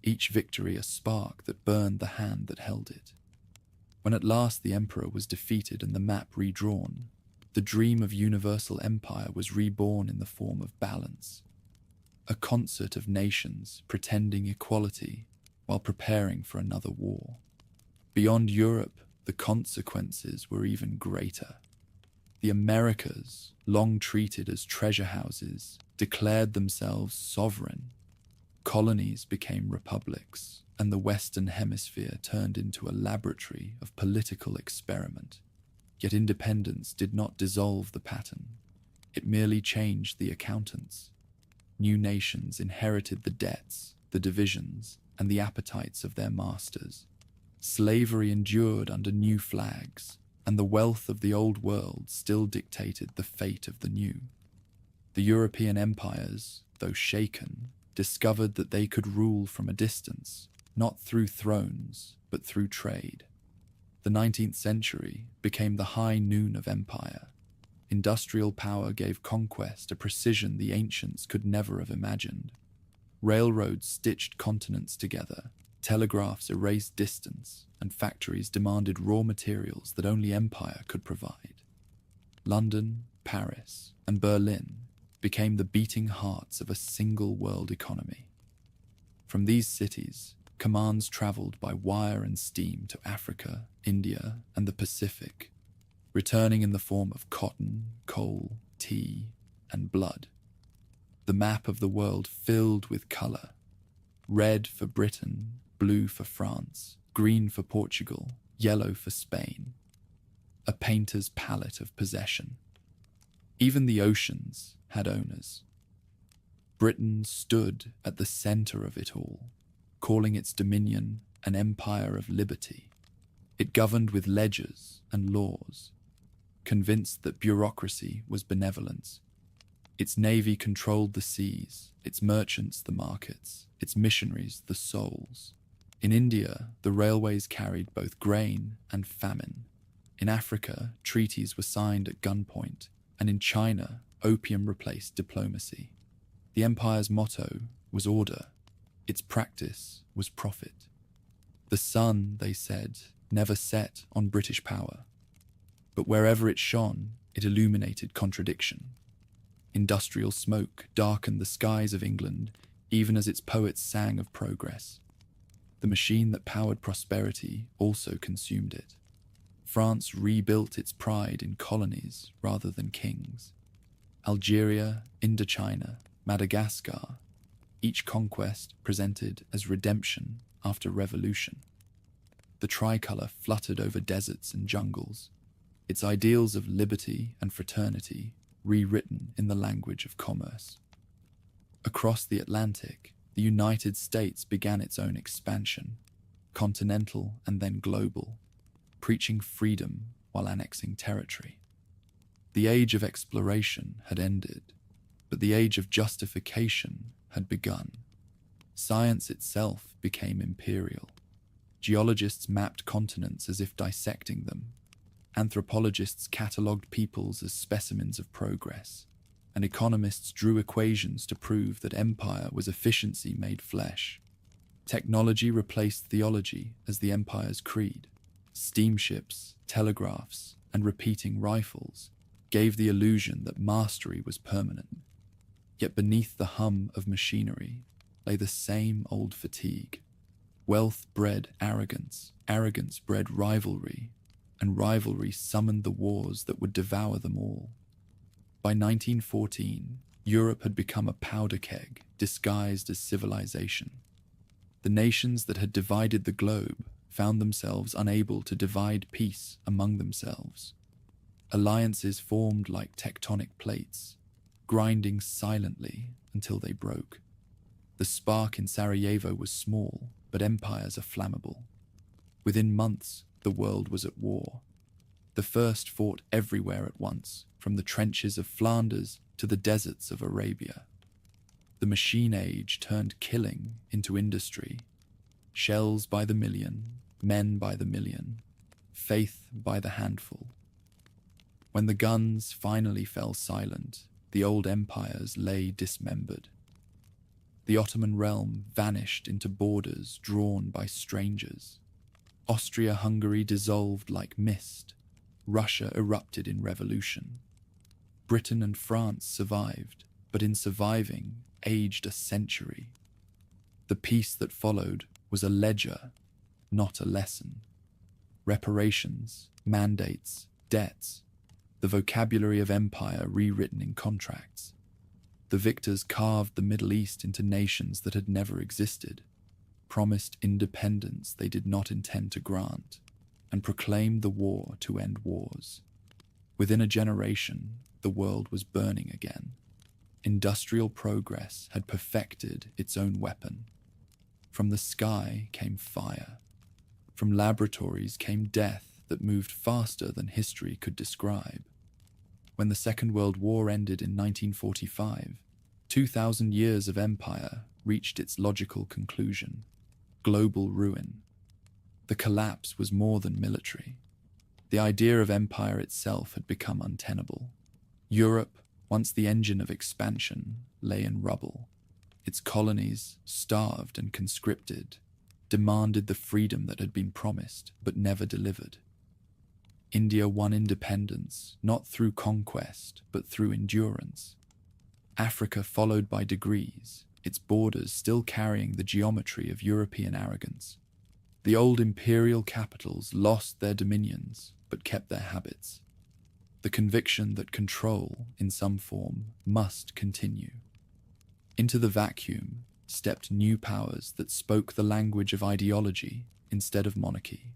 each victory a spark that burned the hand that held it. When at last the emperor was defeated and the map redrawn, the dream of universal empire was reborn in the form of balance. A concert of nations pretending equality while preparing for another war. Beyond Europe, the consequences were even greater. The Americas, long treated as treasure houses, declared themselves sovereign. Colonies became republics, and the Western Hemisphere turned into a laboratory of political experiment. Yet independence did not dissolve the pattern. It merely changed the accountants. New nations inherited the debts, the divisions, and the appetites of their masters. Slavery endured under new flags, and the wealth of the old world still dictated the fate of the new. The European empires, though shaken, discovered that they could rule from a distance, not through thrones, but through trade. The 19th century became the high noon of empire. Industrial power gave conquest a precision the ancients could never have imagined. Railroads stitched continents together, telegraphs erased distance, and factories demanded raw materials that only empire could provide. London, Paris, and Berlin became the beating hearts of a single world economy. From these cities, commands traveled by wire and steam to Africa, India, and the Pacific, returning in the form of cotton, coal, tea, and blood. The map of the world filled with colour: red for Britain, blue for France, green for Portugal, yellow for Spain. A painter's palette of possession. Even the oceans had owners. Britain stood at the centre of it all, calling its dominion an empire of liberty. It governed with ledgers and laws, convinced that bureaucracy was benevolence. Its navy controlled the seas, its merchants the markets, its missionaries the souls. In India, the railways carried both grain and famine. In Africa, treaties were signed at gunpoint, and in China, opium replaced diplomacy. The empire's motto was order. Its practice was profit. The sun, they said, never set on British power. But wherever it shone, it illuminated contradiction. Industrial smoke darkened the skies of England, even as its poets sang of progress. The machine that powered prosperity also consumed it. France rebuilt its pride in colonies rather than kings. Algeria, Indochina, Madagascar, each conquest presented as redemption after revolution. The tricolour fluttered over deserts and jungles, its ideals of liberty and fraternity rewritten in the language of commerce. Across the Atlantic, the United States began its own expansion, continental and then global, preaching freedom while annexing territory. The age of exploration had ended, but the age of justification had begun. Science itself became imperial. Geologists mapped continents as if dissecting them. Anthropologists catalogued peoples as specimens of progress, and economists drew equations to prove that empire was efficiency made flesh. Technology replaced theology as the empire's creed. Steamships, telegraphs, and repeating rifles gave the illusion that mastery was permanent. Yet beneath the hum of machinery lay the same old fatigue. Wealth bred arrogance, arrogance bred rivalry, and rivalry summoned the wars that would devour them all. By 1914, Europe had become a powder keg disguised as civilization. The nations that had divided the globe found themselves unable to divide peace among themselves. Alliances formed like tectonic plates, grinding silently until they broke. The spark in Sarajevo was small, but empires are flammable. Within months, the world was at war. The first fought everywhere at once, from the trenches of Flanders to the deserts of Arabia. The machine age turned killing into industry. Shells by the million, men by the million, faith by the handful. When the guns finally fell silent, the old empires lay dismembered. The Ottoman realm vanished into borders drawn by strangers. Austria-Hungary dissolved like mist. Russia erupted in revolution. Britain and France survived, but in surviving, aged a century. The peace that followed was a ledger, not a lesson. Reparations, mandates, debts, the vocabulary of empire rewritten in contracts. The victors carved the Middle East into nations that had never existed, promised independence they did not intend to grant, and proclaimed the war to end wars. Within a generation, the world was burning again. Industrial progress had perfected its own weapon. From the sky came fire. From laboratories came death that moved faster than history could describe. When the Second World War ended in 1945, 2,000 years of empire reached its logical conclusion: global ruin. The collapse was more than military. The idea of empire itself had become untenable. Europe, once the engine of expansion, lay in rubble. Its colonies, starved and conscripted, demanded the freedom that had been promised but never delivered. India won independence not through conquest but through endurance. Africa followed by degrees, its borders still carrying the geometry of European arrogance. The old imperial capitals lost their dominions but kept their habits. The conviction that control, in some form, must continue. Into the vacuum stepped new powers that spoke the language of ideology instead of monarchy.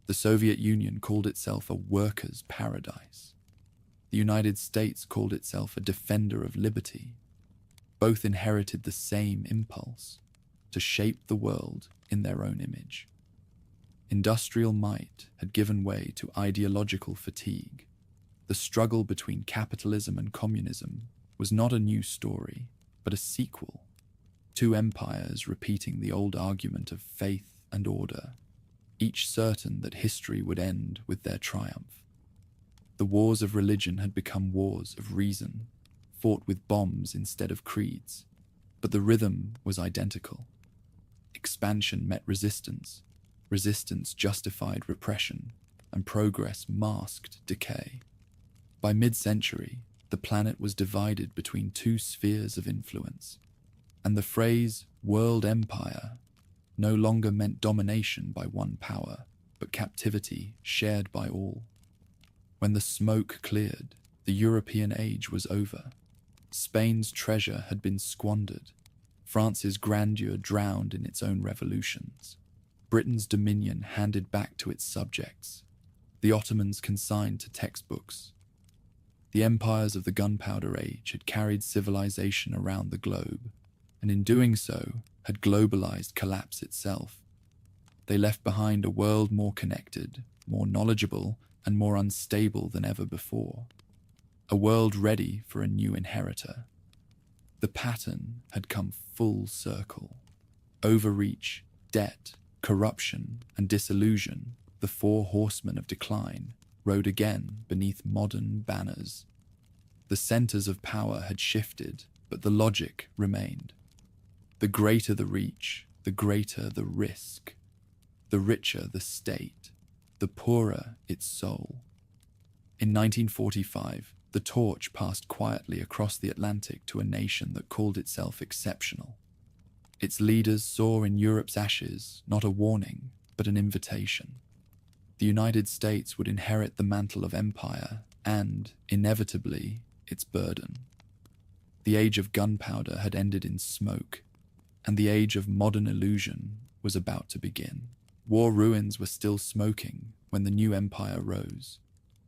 The Soviet Union called itself a workers' paradise. The United States called itself a defender of liberty. Both inherited the same impulse: to shape the world in their own image. Industrial might had given way to ideological fatigue. The struggle between capitalism and communism was not a new story, but a sequel. Two empires repeating the old argument of faith and order, each certain that history would end with their triumph. The wars of religion had become wars of reason, fought with bombs instead of creeds, but the rhythm was identical. Expansion met resistance, resistance justified repression, and progress masked decay. By mid-century, the planet was divided between two spheres of influence, and the phrase world empire no longer meant domination by one power, but captivity shared by all. When the smoke cleared, the European age was over. Spain's treasure had been squandered, France's grandeur drowned in its own revolutions. Britain's dominion handed back to its subjects, the Ottomans consigned to textbooks. The empires of the Gunpowder Age had carried civilization around the globe, and in doing so had globalized collapse itself. They left behind a world more connected, more knowledgeable, and more unstable than ever before. A world ready for a new inheritor. The pattern had come full circle. Overreach, debt, corruption, and disillusion, the four horsemen of decline, rode again beneath modern banners. The centers of power had shifted, but the logic remained. The greater the reach, the greater the risk. The richer the state, the poorer its soul. In 1945, the torch passed quietly across the Atlantic to a nation that called itself exceptional. Its leaders saw in Europe's ashes not a warning, but an invitation. The United States would inherit the mantle of empire and, inevitably, its burden. The age of gunpowder had ended in smoke, and the age of modern illusion was about to begin. War ruins were still smoking when the new empire rose.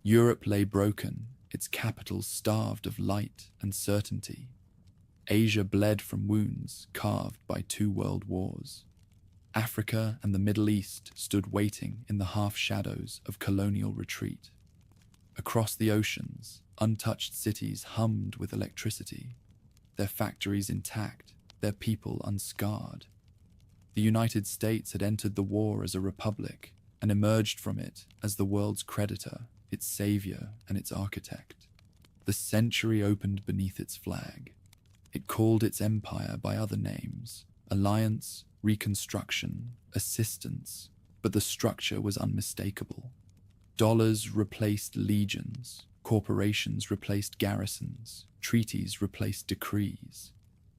Europe lay broken, its capitals starved of light and certainty. Asia bled from wounds carved by 2 world wars. Africa and the Middle East stood waiting in the half-shadows of colonial retreat. Across the oceans, untouched cities hummed with electricity, their factories intact, their people unscarred. The United States had entered the war as a republic and emerged from it as the world's creditor, its savior, and its architect. The century opened beneath its flag. It called its empire by other names: alliance, reconstruction, assistance, but the structure was unmistakable. Dollars replaced legions, corporations replaced garrisons, treaties replaced decrees.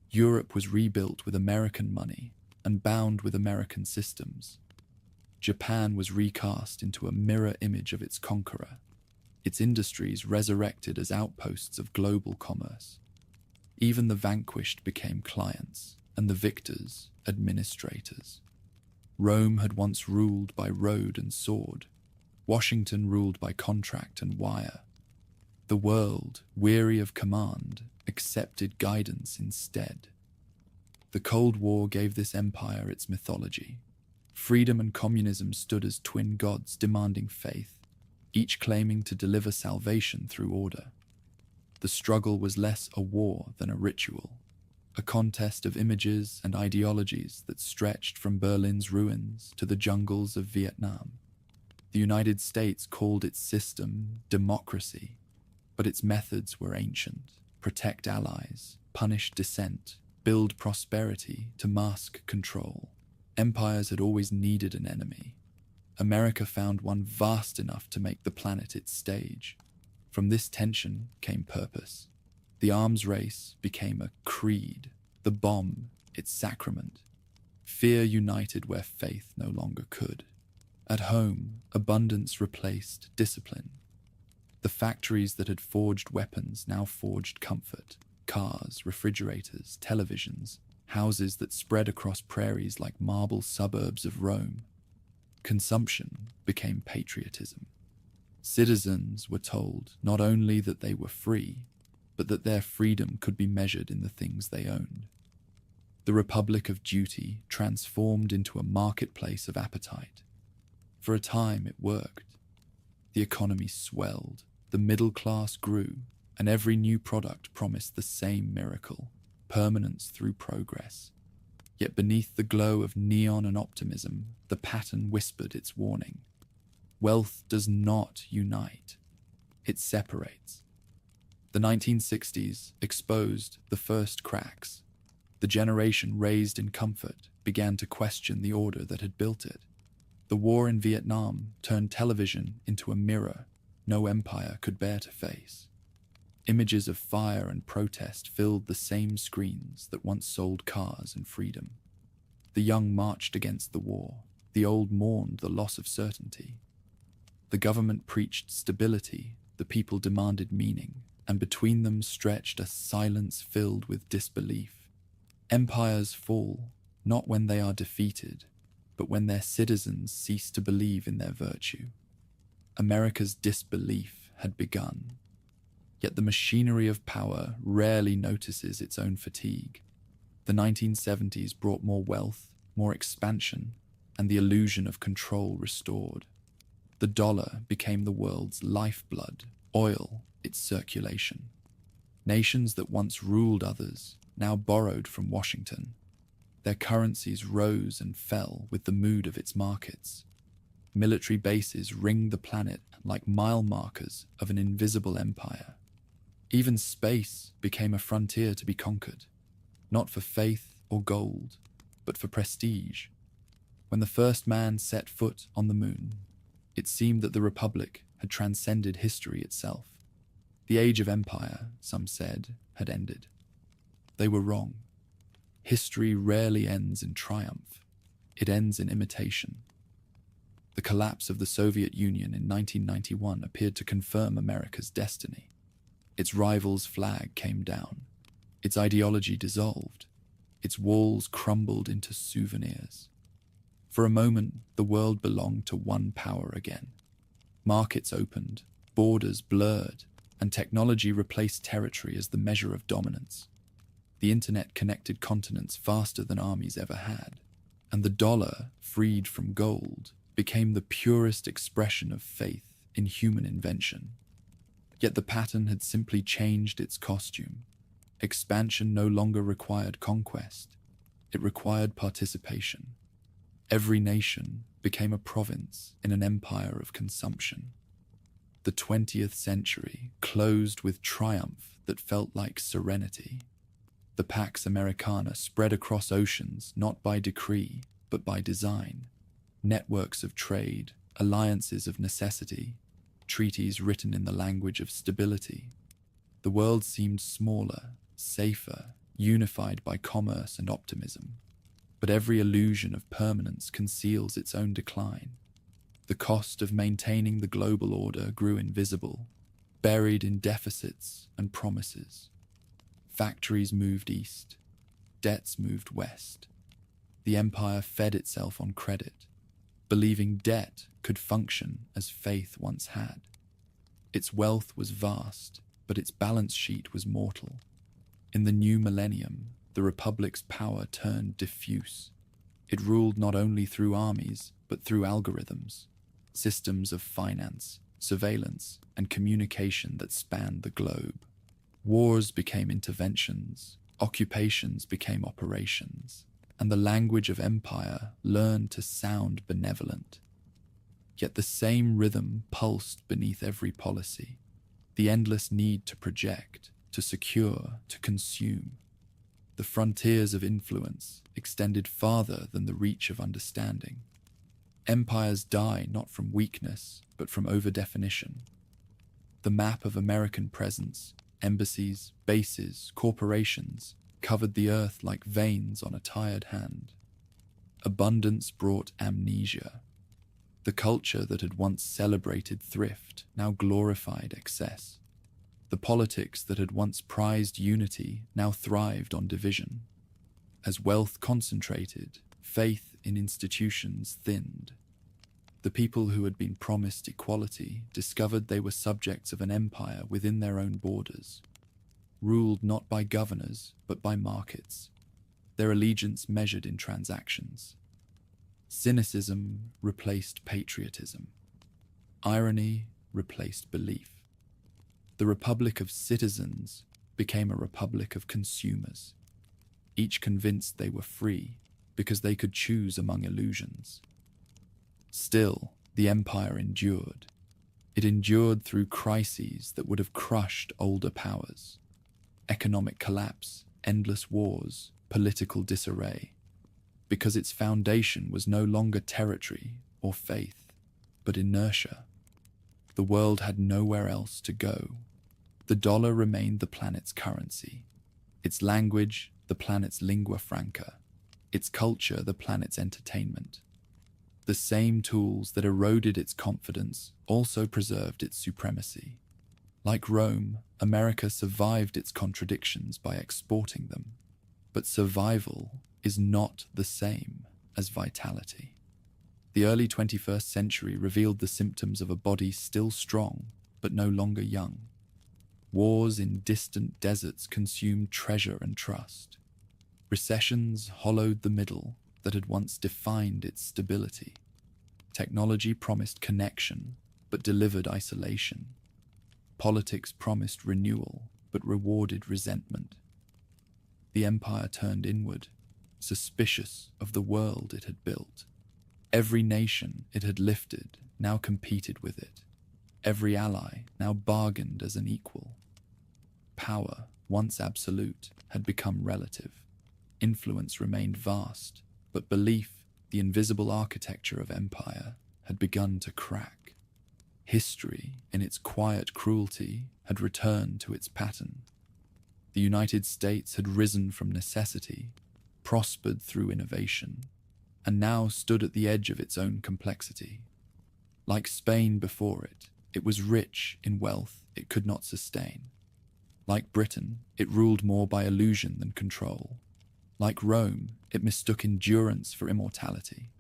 Europe was rebuilt with American money and bound with American systems. Japan was recast into a mirror image of its conqueror, its industries resurrected as outposts of global commerce. Even the vanquished became clients, and the victors administrators. Rome had once ruled by road and sword. Washington ruled by contract and wire. The world, weary of command, accepted guidance instead. The Cold War gave this empire its mythology. Freedom and communism stood as twin gods demanding faith, each claiming to deliver salvation through order. The struggle was less a war than a ritual, a contest of images and ideologies that stretched from Berlin's ruins to the jungles of Vietnam. The United States called its system democracy, but its methods were ancient: protect allies, punish dissent, build prosperity to mask control. Empires had always needed an enemy. America found one vast enough to make the planet its stage. From this tension came purpose. The arms race became a creed, the bomb its sacrament. Fear united where faith no longer could. At home, abundance replaced discipline. The factories that had forged weapons now forged comfort: cars, refrigerators, televisions, houses that spread across prairies like marble suburbs of Rome. Consumption became patriotism. Citizens were told not only that they were free, but that their freedom could be measured in the things they owned. The Republic of Duty transformed into a marketplace of appetite. For a time it worked. The economy swelled, the middle class grew, and every new product promised the same miracle: permanence through progress. Yet beneath the glow of neon and optimism, the pattern whispered its warning. Wealth does not unite. It separates. The 1960s exposed the first cracks. The generation raised in comfort began to question the order that had built it. The war in Vietnam turned television into a mirror no empire could bear to face. Images of fire and protest filled the same screens that once sold cars and freedom. The young marched against the war. The old mourned the loss of certainty. The government preached stability. The people demanded meaning, and between them stretched a silence filled with disbelief. Empires fall, not when they are defeated, but when their citizens ceased to believe in their virtue. America's disbelief had begun. Yet the machinery of power rarely notices its own fatigue. The 1970s brought more wealth, more expansion, and the illusion of control restored. The dollar became the world's lifeblood, oil its circulation. Nations that once ruled others now borrowed from Washington. Their currencies rose and fell with the mood of its markets. Military bases ringed the planet like mile markers of an invisible empire. Even space became a frontier to be conquered, not for faith or gold, but for prestige. When the first man set foot on the moon, it seemed that the Republic had transcended history itself. The age of empire, some said, had ended. They were wrong. History rarely ends in triumph. It ends in imitation. The collapse of the Soviet Union in 1991 appeared to confirm America's destiny. Its rival's flag came down. Its ideology dissolved. Its walls crumbled into souvenirs. For a moment, the world belonged to one power again. Markets opened, borders blurred, and technology replaced territory as the measure of dominance. The internet connected continents faster than armies ever had, and the dollar, freed from gold, became the purest expression of faith in human invention. Yet the pattern had simply changed its costume. Expansion no longer required conquest. It required participation. Every nation became a province in an empire of consumption. The 20th century closed with triumph that felt like serenity. The Pax Americana spread across oceans not by decree, but by design. Networks of trade, alliances of necessity, treaties written in the language of stability. The world seemed smaller, safer, unified by commerce and optimism. But every illusion of permanence conceals its own decline. The cost of maintaining the global order grew invisible, buried in deficits and promises. Factories moved east, debts moved west. The empire fed itself on credit, believing debt could function as faith once had. Its wealth was vast, but its balance sheet was mortal. In the new millennium, the Republic's power turned diffuse. It ruled not only through armies, but through algorithms, systems of finance, surveillance, and communication that spanned the globe. Wars became interventions, occupations became operations, and the language of empire learned to sound benevolent. Yet the same rhythm pulsed beneath every policy, the endless need to project, to secure, to consume. The frontiers of influence extended farther than the reach of understanding. Empires die not from weakness, but from overdefinition. The map of American presence, embassies, bases, corporations, covered the earth like veins on a tired hand. Abundance brought amnesia. The culture that had once celebrated thrift now glorified excess. The politics that had once prized unity now thrived on division. As wealth concentrated, faith in institutions thinned. The people who had been promised equality discovered they were subjects of an empire within their own borders, ruled not by governors but by markets, their allegiance measured in transactions. Cynicism replaced patriotism. Irony replaced belief. The Republic of Citizens became a republic of consumers, each convinced they were free because they could choose among illusions. Still, the empire endured. It endured through crises that would have crushed older powers. Economic collapse, endless wars, political disarray. Because its foundation was no longer territory or faith, but inertia. The world had nowhere else to go. The dollar remained the planet's currency, its language the planet's lingua franca, its culture the planet's entertainment. The same tools that eroded its confidence also preserved its supremacy. Like Rome, America survived its contradictions by exporting them. But survival is not the same as vitality. The early 21st century revealed the symptoms of a body still strong, but no longer young. Wars in distant deserts consumed treasure and trust. Recessions hollowed the middle that had once defined its stability. Technology promised connection, but delivered isolation. Politics promised renewal, but rewarded resentment. The empire turned inward, suspicious of the world it had built. Every nation it had lifted now competed with it. Every ally now bargained as an equal. Power, once absolute, had become relative. Influence remained vast, but belief, the invisible architecture of empire, had begun to crack. History, in its quiet cruelty, had returned to its pattern. The United States had risen from necessity, prospered through innovation, and now stood at the edge of its own complexity. Like Spain before it, it was rich in wealth it could not sustain. Like Britain, it ruled more by illusion than control. Like Rome, it mistook endurance for immortality.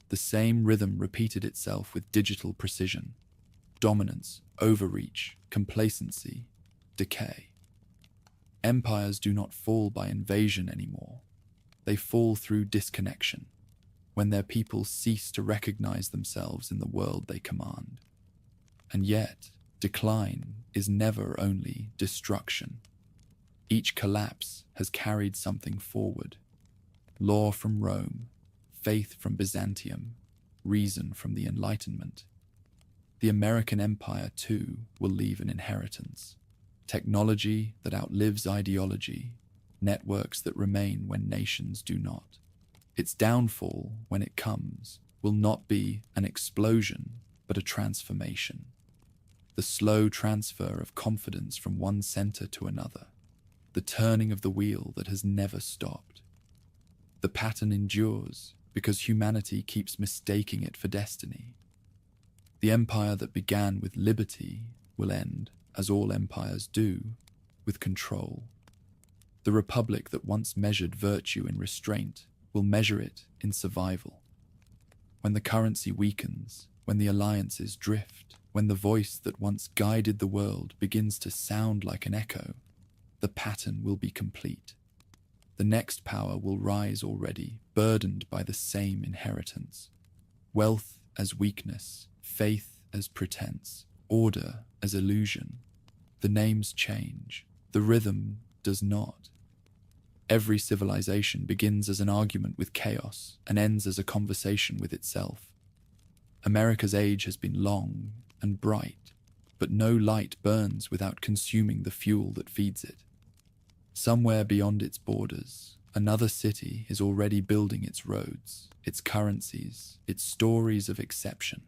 The same rhythm repeated itself with digital precision: dominance, overreach, complacency, decay. Empires do not fall by invasion anymore. They fall through disconnection, when their people cease to recognize themselves in the world they command. And yet, decline is never only destruction. Each collapse has carried something forward: law from Rome, faith from Byzantium, reason from the Enlightenment. The American empire, too, will leave an inheritance: technology that outlives ideology, networks that remain when nations do not. Its downfall, when it comes, will not be an explosion, but a transformation. The slow transfer of confidence from one center to another, the turning of the wheel that has never stopped. The pattern endures because humanity keeps mistaking it for destiny. The empire that began with liberty will end, as all empires do, with control. The republic that once measured virtue in restraint will measure it in survival. When the currency weakens, when the alliances drift, when the voice that once guided the world begins to sound like an echo, the pattern will be complete. The next power will rise already, burdened by the same inheritance. Wealth as weakness, faith as pretense, order as illusion. The names change, the rhythm does not. Every civilization begins as an argument with chaos and ends as a conversation with itself. America's age has been long and bright, but no light burns without consuming the fuel that feeds it. Somewhere beyond its borders, another city is already building its roads, its currencies, its stories of exception.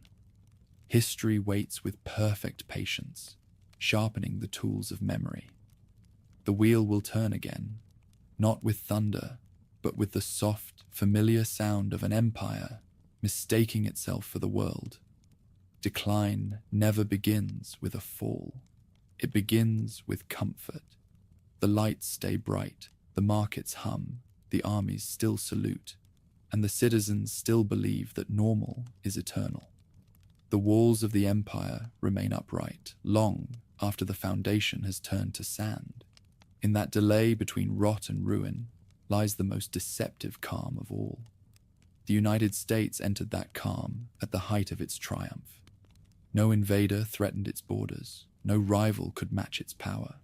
History waits with perfect patience, sharpening the tools of memory. The wheel will turn again, not with thunder, but with the soft, familiar sound of an empire mistaking itself for the world. Decline never begins with a fall. It begins with comfort. The lights stay bright, the markets hum, the armies still salute, and the citizens still believe that normal is eternal. The walls of the empire remain upright, long after the foundation has turned to sand. In that delay between rot and ruin lies the most deceptive calm of all. The United States entered that calm at the height of its triumph. No invader threatened its borders, no rival could match its power.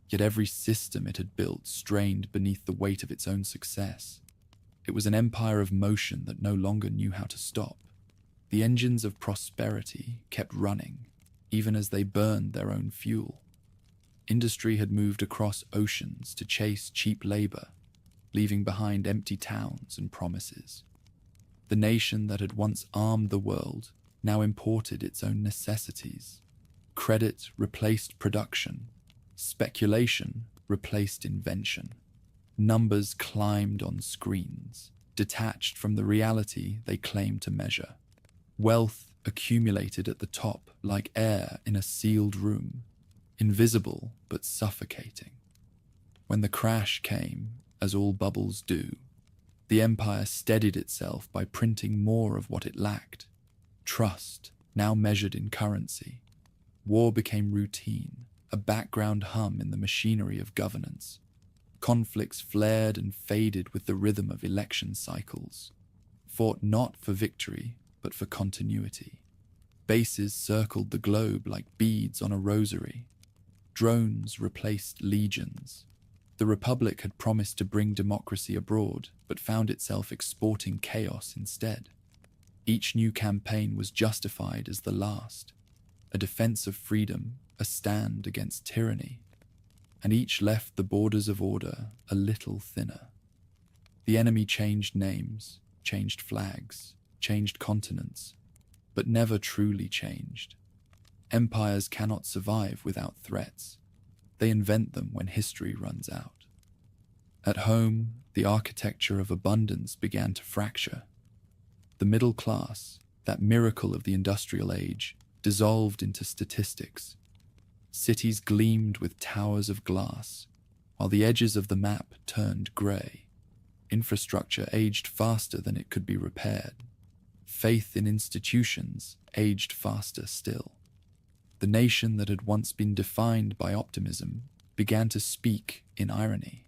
Yet every system it had built strained beneath the weight of its own success. It was an empire of motion that no longer knew how to stop. The engines of prosperity kept running, even as they burned their own fuel. Industry had moved across oceans to chase cheap labor, leaving behind empty towns and promises. The nation that had once armed the world now imported its own necessities. Credit replaced production. Speculation replaced invention. Numbers climbed on screens, detached from the reality they claimed to measure. Wealth accumulated at the top like air in a sealed room, invisible but suffocating. When the crash came, as all bubbles do, The empire steadied itself by printing more of what it lacked. Trust, now measured in currency. War became routine, a background hum in the machinery of governance. Conflicts flared and faded with the rhythm of election cycles, fought not for victory, but for continuity. Bases circled the globe like beads on a rosary. Drones replaced legions. The Republic had promised to bring democracy abroad, but found itself exporting chaos instead. Each new campaign was justified as the last, a defense of freedom, a stand against tyranny, and each left the borders of order a little thinner. The enemy changed names, changed flags, changed continents, but never truly changed. Empires cannot survive without threats. They invent them when history runs out. At home, the architecture of abundance began to fracture. The middle class, that miracle of the industrial age, dissolved into statistics. Cities gleamed with towers of glass, while the edges of the map turned grey. Infrastructure aged faster than it could be repaired. Faith in institutions aged faster still. The nation that had once been defined by optimism began to speak in irony.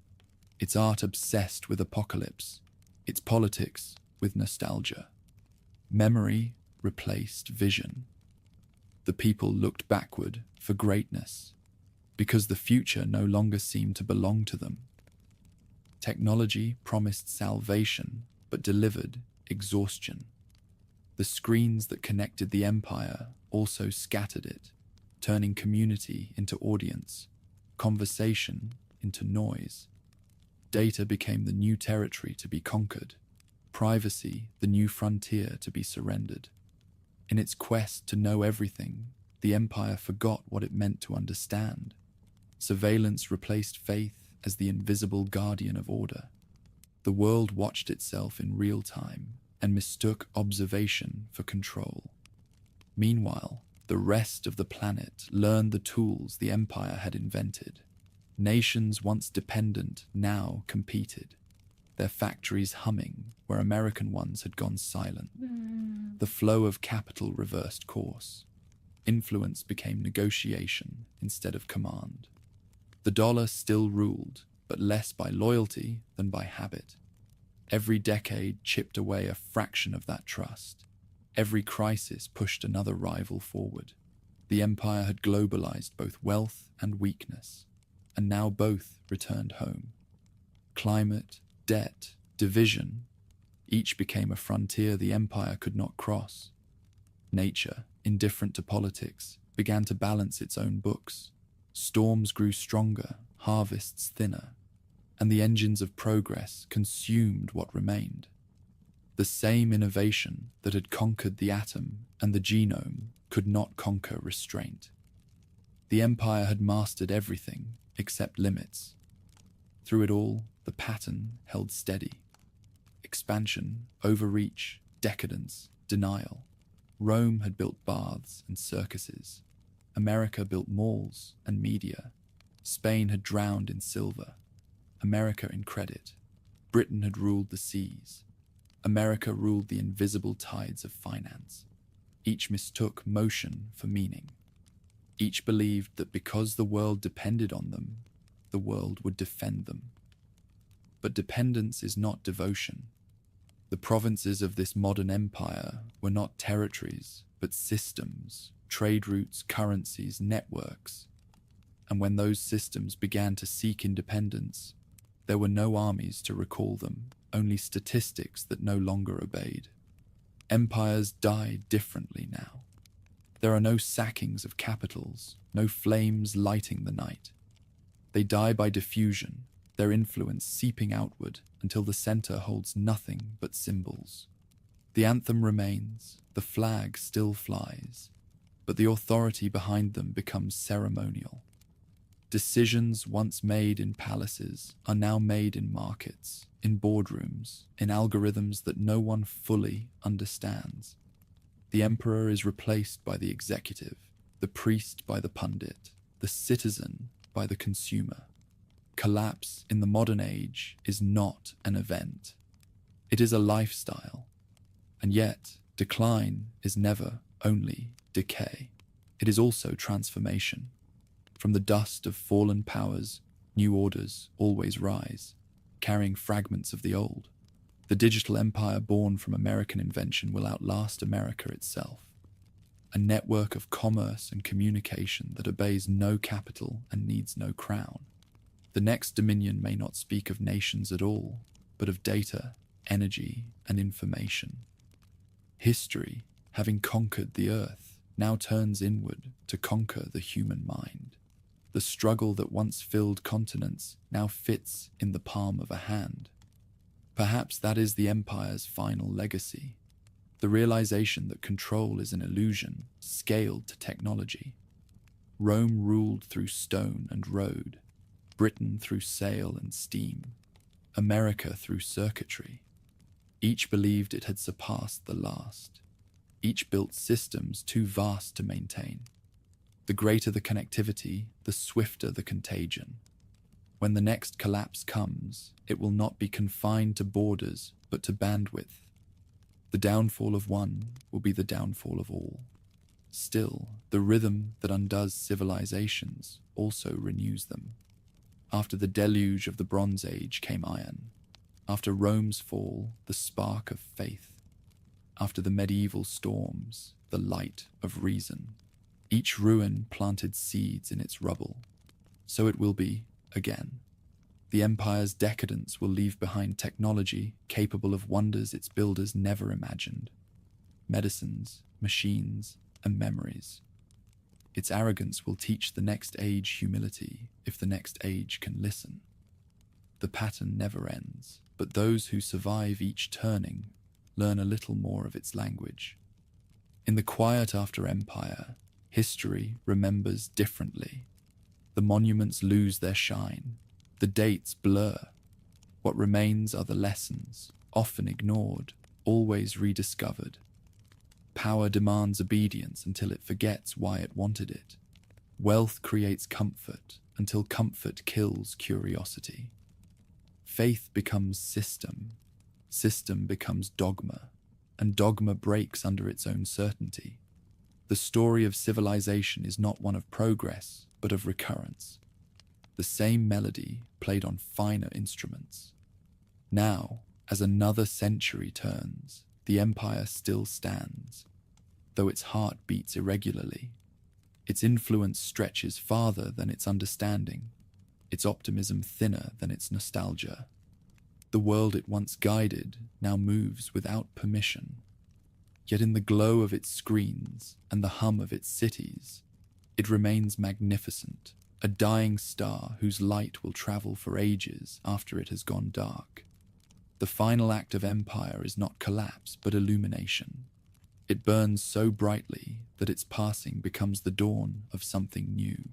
Its art obsessed with apocalypse, its politics with nostalgia. Memory replaced vision. The people looked backward for greatness, because the future no longer seemed to belong to them. Technology promised salvation, but delivered exhaustion. The screens that connected the empire also scattered it, turning community into audience, conversation into noise. Data became the new territory to be conquered, privacy the new frontier to be surrendered. In its quest to know everything, the empire forgot what it meant to understand. Surveillance replaced faith as the invisible guardian of order. The world watched itself in real time and mistook observation for control. Meanwhile, the rest of the planet learned the tools the empire had invented. Nations once dependent now competed, their factories humming where American ones had gone silent. The flow of capital reversed course. Influence became negotiation instead of command. The dollar still ruled, but less by loyalty than by habit. Every decade chipped away a fraction of that trust. Every crisis pushed another rival forward. The empire had globalized both wealth and weakness, and now both returned home. Climate, debt, division, each became a frontier the empire could not cross. Nature, indifferent to politics, began to balance its own books. Storms grew stronger, harvests thinner, and the engines of progress consumed what remained. The same innovation that had conquered the atom and the genome could not conquer restraint. The empire had mastered everything except limits. Through it all, the pattern held steady. Expansion, overreach, decadence, denial. Rome had built baths and circuses. America built malls and media. Spain had drowned in silver. America in credit. Britain had ruled the seas. America ruled the invisible tides of finance. Each mistook motion for meaning. Each believed that because the world depended on them, the world would defend them. But dependence is not devotion. The provinces of this modern empire were not territories, but systems, trade routes, currencies, networks. And when those systems began to seek independence, there were no armies to recall them, only statistics that no longer obeyed. Empires die differently now. There are no sackings of capitals, no flames lighting the night. They die by diffusion, their influence seeping outward until the center holds nothing but symbols. The anthem remains, the flag still flies, but the authority behind them becomes ceremonial. Decisions once made in palaces are now made in markets, in boardrooms, in algorithms that no one fully understands. The emperor is replaced by the executive, the priest by the pundit, the citizen by the consumer. Collapse in the modern age is not an event. It is a lifestyle. And yet, decline is never only decay. It is also transformation. From the dust of fallen powers, new orders always rise, carrying fragments of the old. The digital empire born from American invention will outlast America itself. A network of commerce and communication that obeys no capital and needs no crown. The next dominion may not speak of nations at all, but of data, energy, and information. History, having conquered the earth, now turns inward to conquer the human mind. The struggle that once filled continents now fits in the palm of a hand. Perhaps that is the empire's final legacy. The realization that control is an illusion scaled to technology. Rome ruled through stone and road, Britain through sail and steam, America through circuitry. Each believed it had surpassed the last. Each built systems too vast to maintain. The greater the connectivity, the swifter the contagion. When the next collapse comes, it will not be confined to borders, but to bandwidth. The downfall of one will be the downfall of all. Still, the rhythm that undoes civilizations also renews them. After the deluge of the Bronze Age came iron. After Rome's fall, the spark of faith. After the medieval storms, the light of reason. Each ruin planted seeds in its rubble. So it will be again. The empire's decadence will leave behind technology capable of wonders its builders never imagined. Medicines, machines, and memories. Its arrogance will teach the next age humility if the next age can listen. The pattern never ends, but those who survive each turning learn a little more of its language. In the quiet after empire, history remembers differently. The monuments lose their shine. The dates blur. What remains are the lessons, often ignored, always rediscovered. Power demands obedience until it forgets why it wanted it. Wealth creates comfort until comfort kills curiosity. Faith becomes system. System becomes dogma, and dogma breaks under its own certainty. The story of civilization is not one of progress, but of recurrence. The same melody played on finer instruments. Now, as another century turns, the empire still stands, though its heart beats irregularly. Its influence stretches farther than its understanding, its optimism thinner than its nostalgia. The world it once guided now moves without permission. Yet in the glow of its screens and the hum of its cities, it remains magnificent, a dying star whose light will travel for ages after it has gone dark. The final act of empire is not collapse, but illumination. It burns so brightly that its passing becomes the dawn of something new.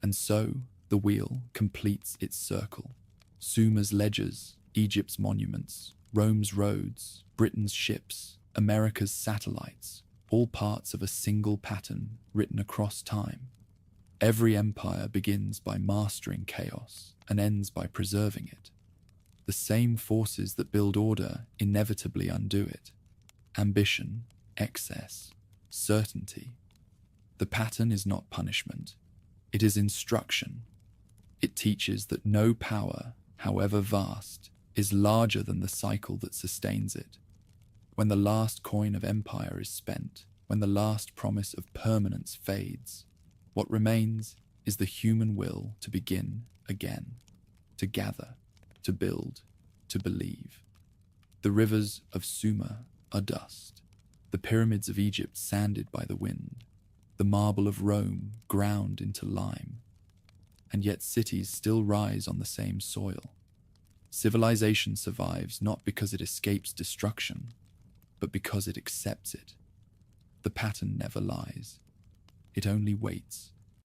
And so, the wheel completes its circle. Sumer's ledgers, Egypt's monuments, Rome's roads, Britain's ships, America's satellites, all parts of a single pattern written across time. Every empire begins by mastering chaos and ends by preserving it. The same forces that build order inevitably undo it. Ambition, excess, certainty. The pattern is not punishment. It is instruction. It teaches that no power, however vast, is larger than the cycle that sustains it. When the last coin of empire is spent, when the last promise of permanence fades, what remains is the human will to begin again, to gather, to build, to believe. The rivers of Sumer are dust, the pyramids of Egypt sanded by the wind, the marble of Rome ground into lime. And yet cities still rise on the same soil. Civilization survives not because it escapes destruction, but because it accepts it. The pattern never lies. It only waits.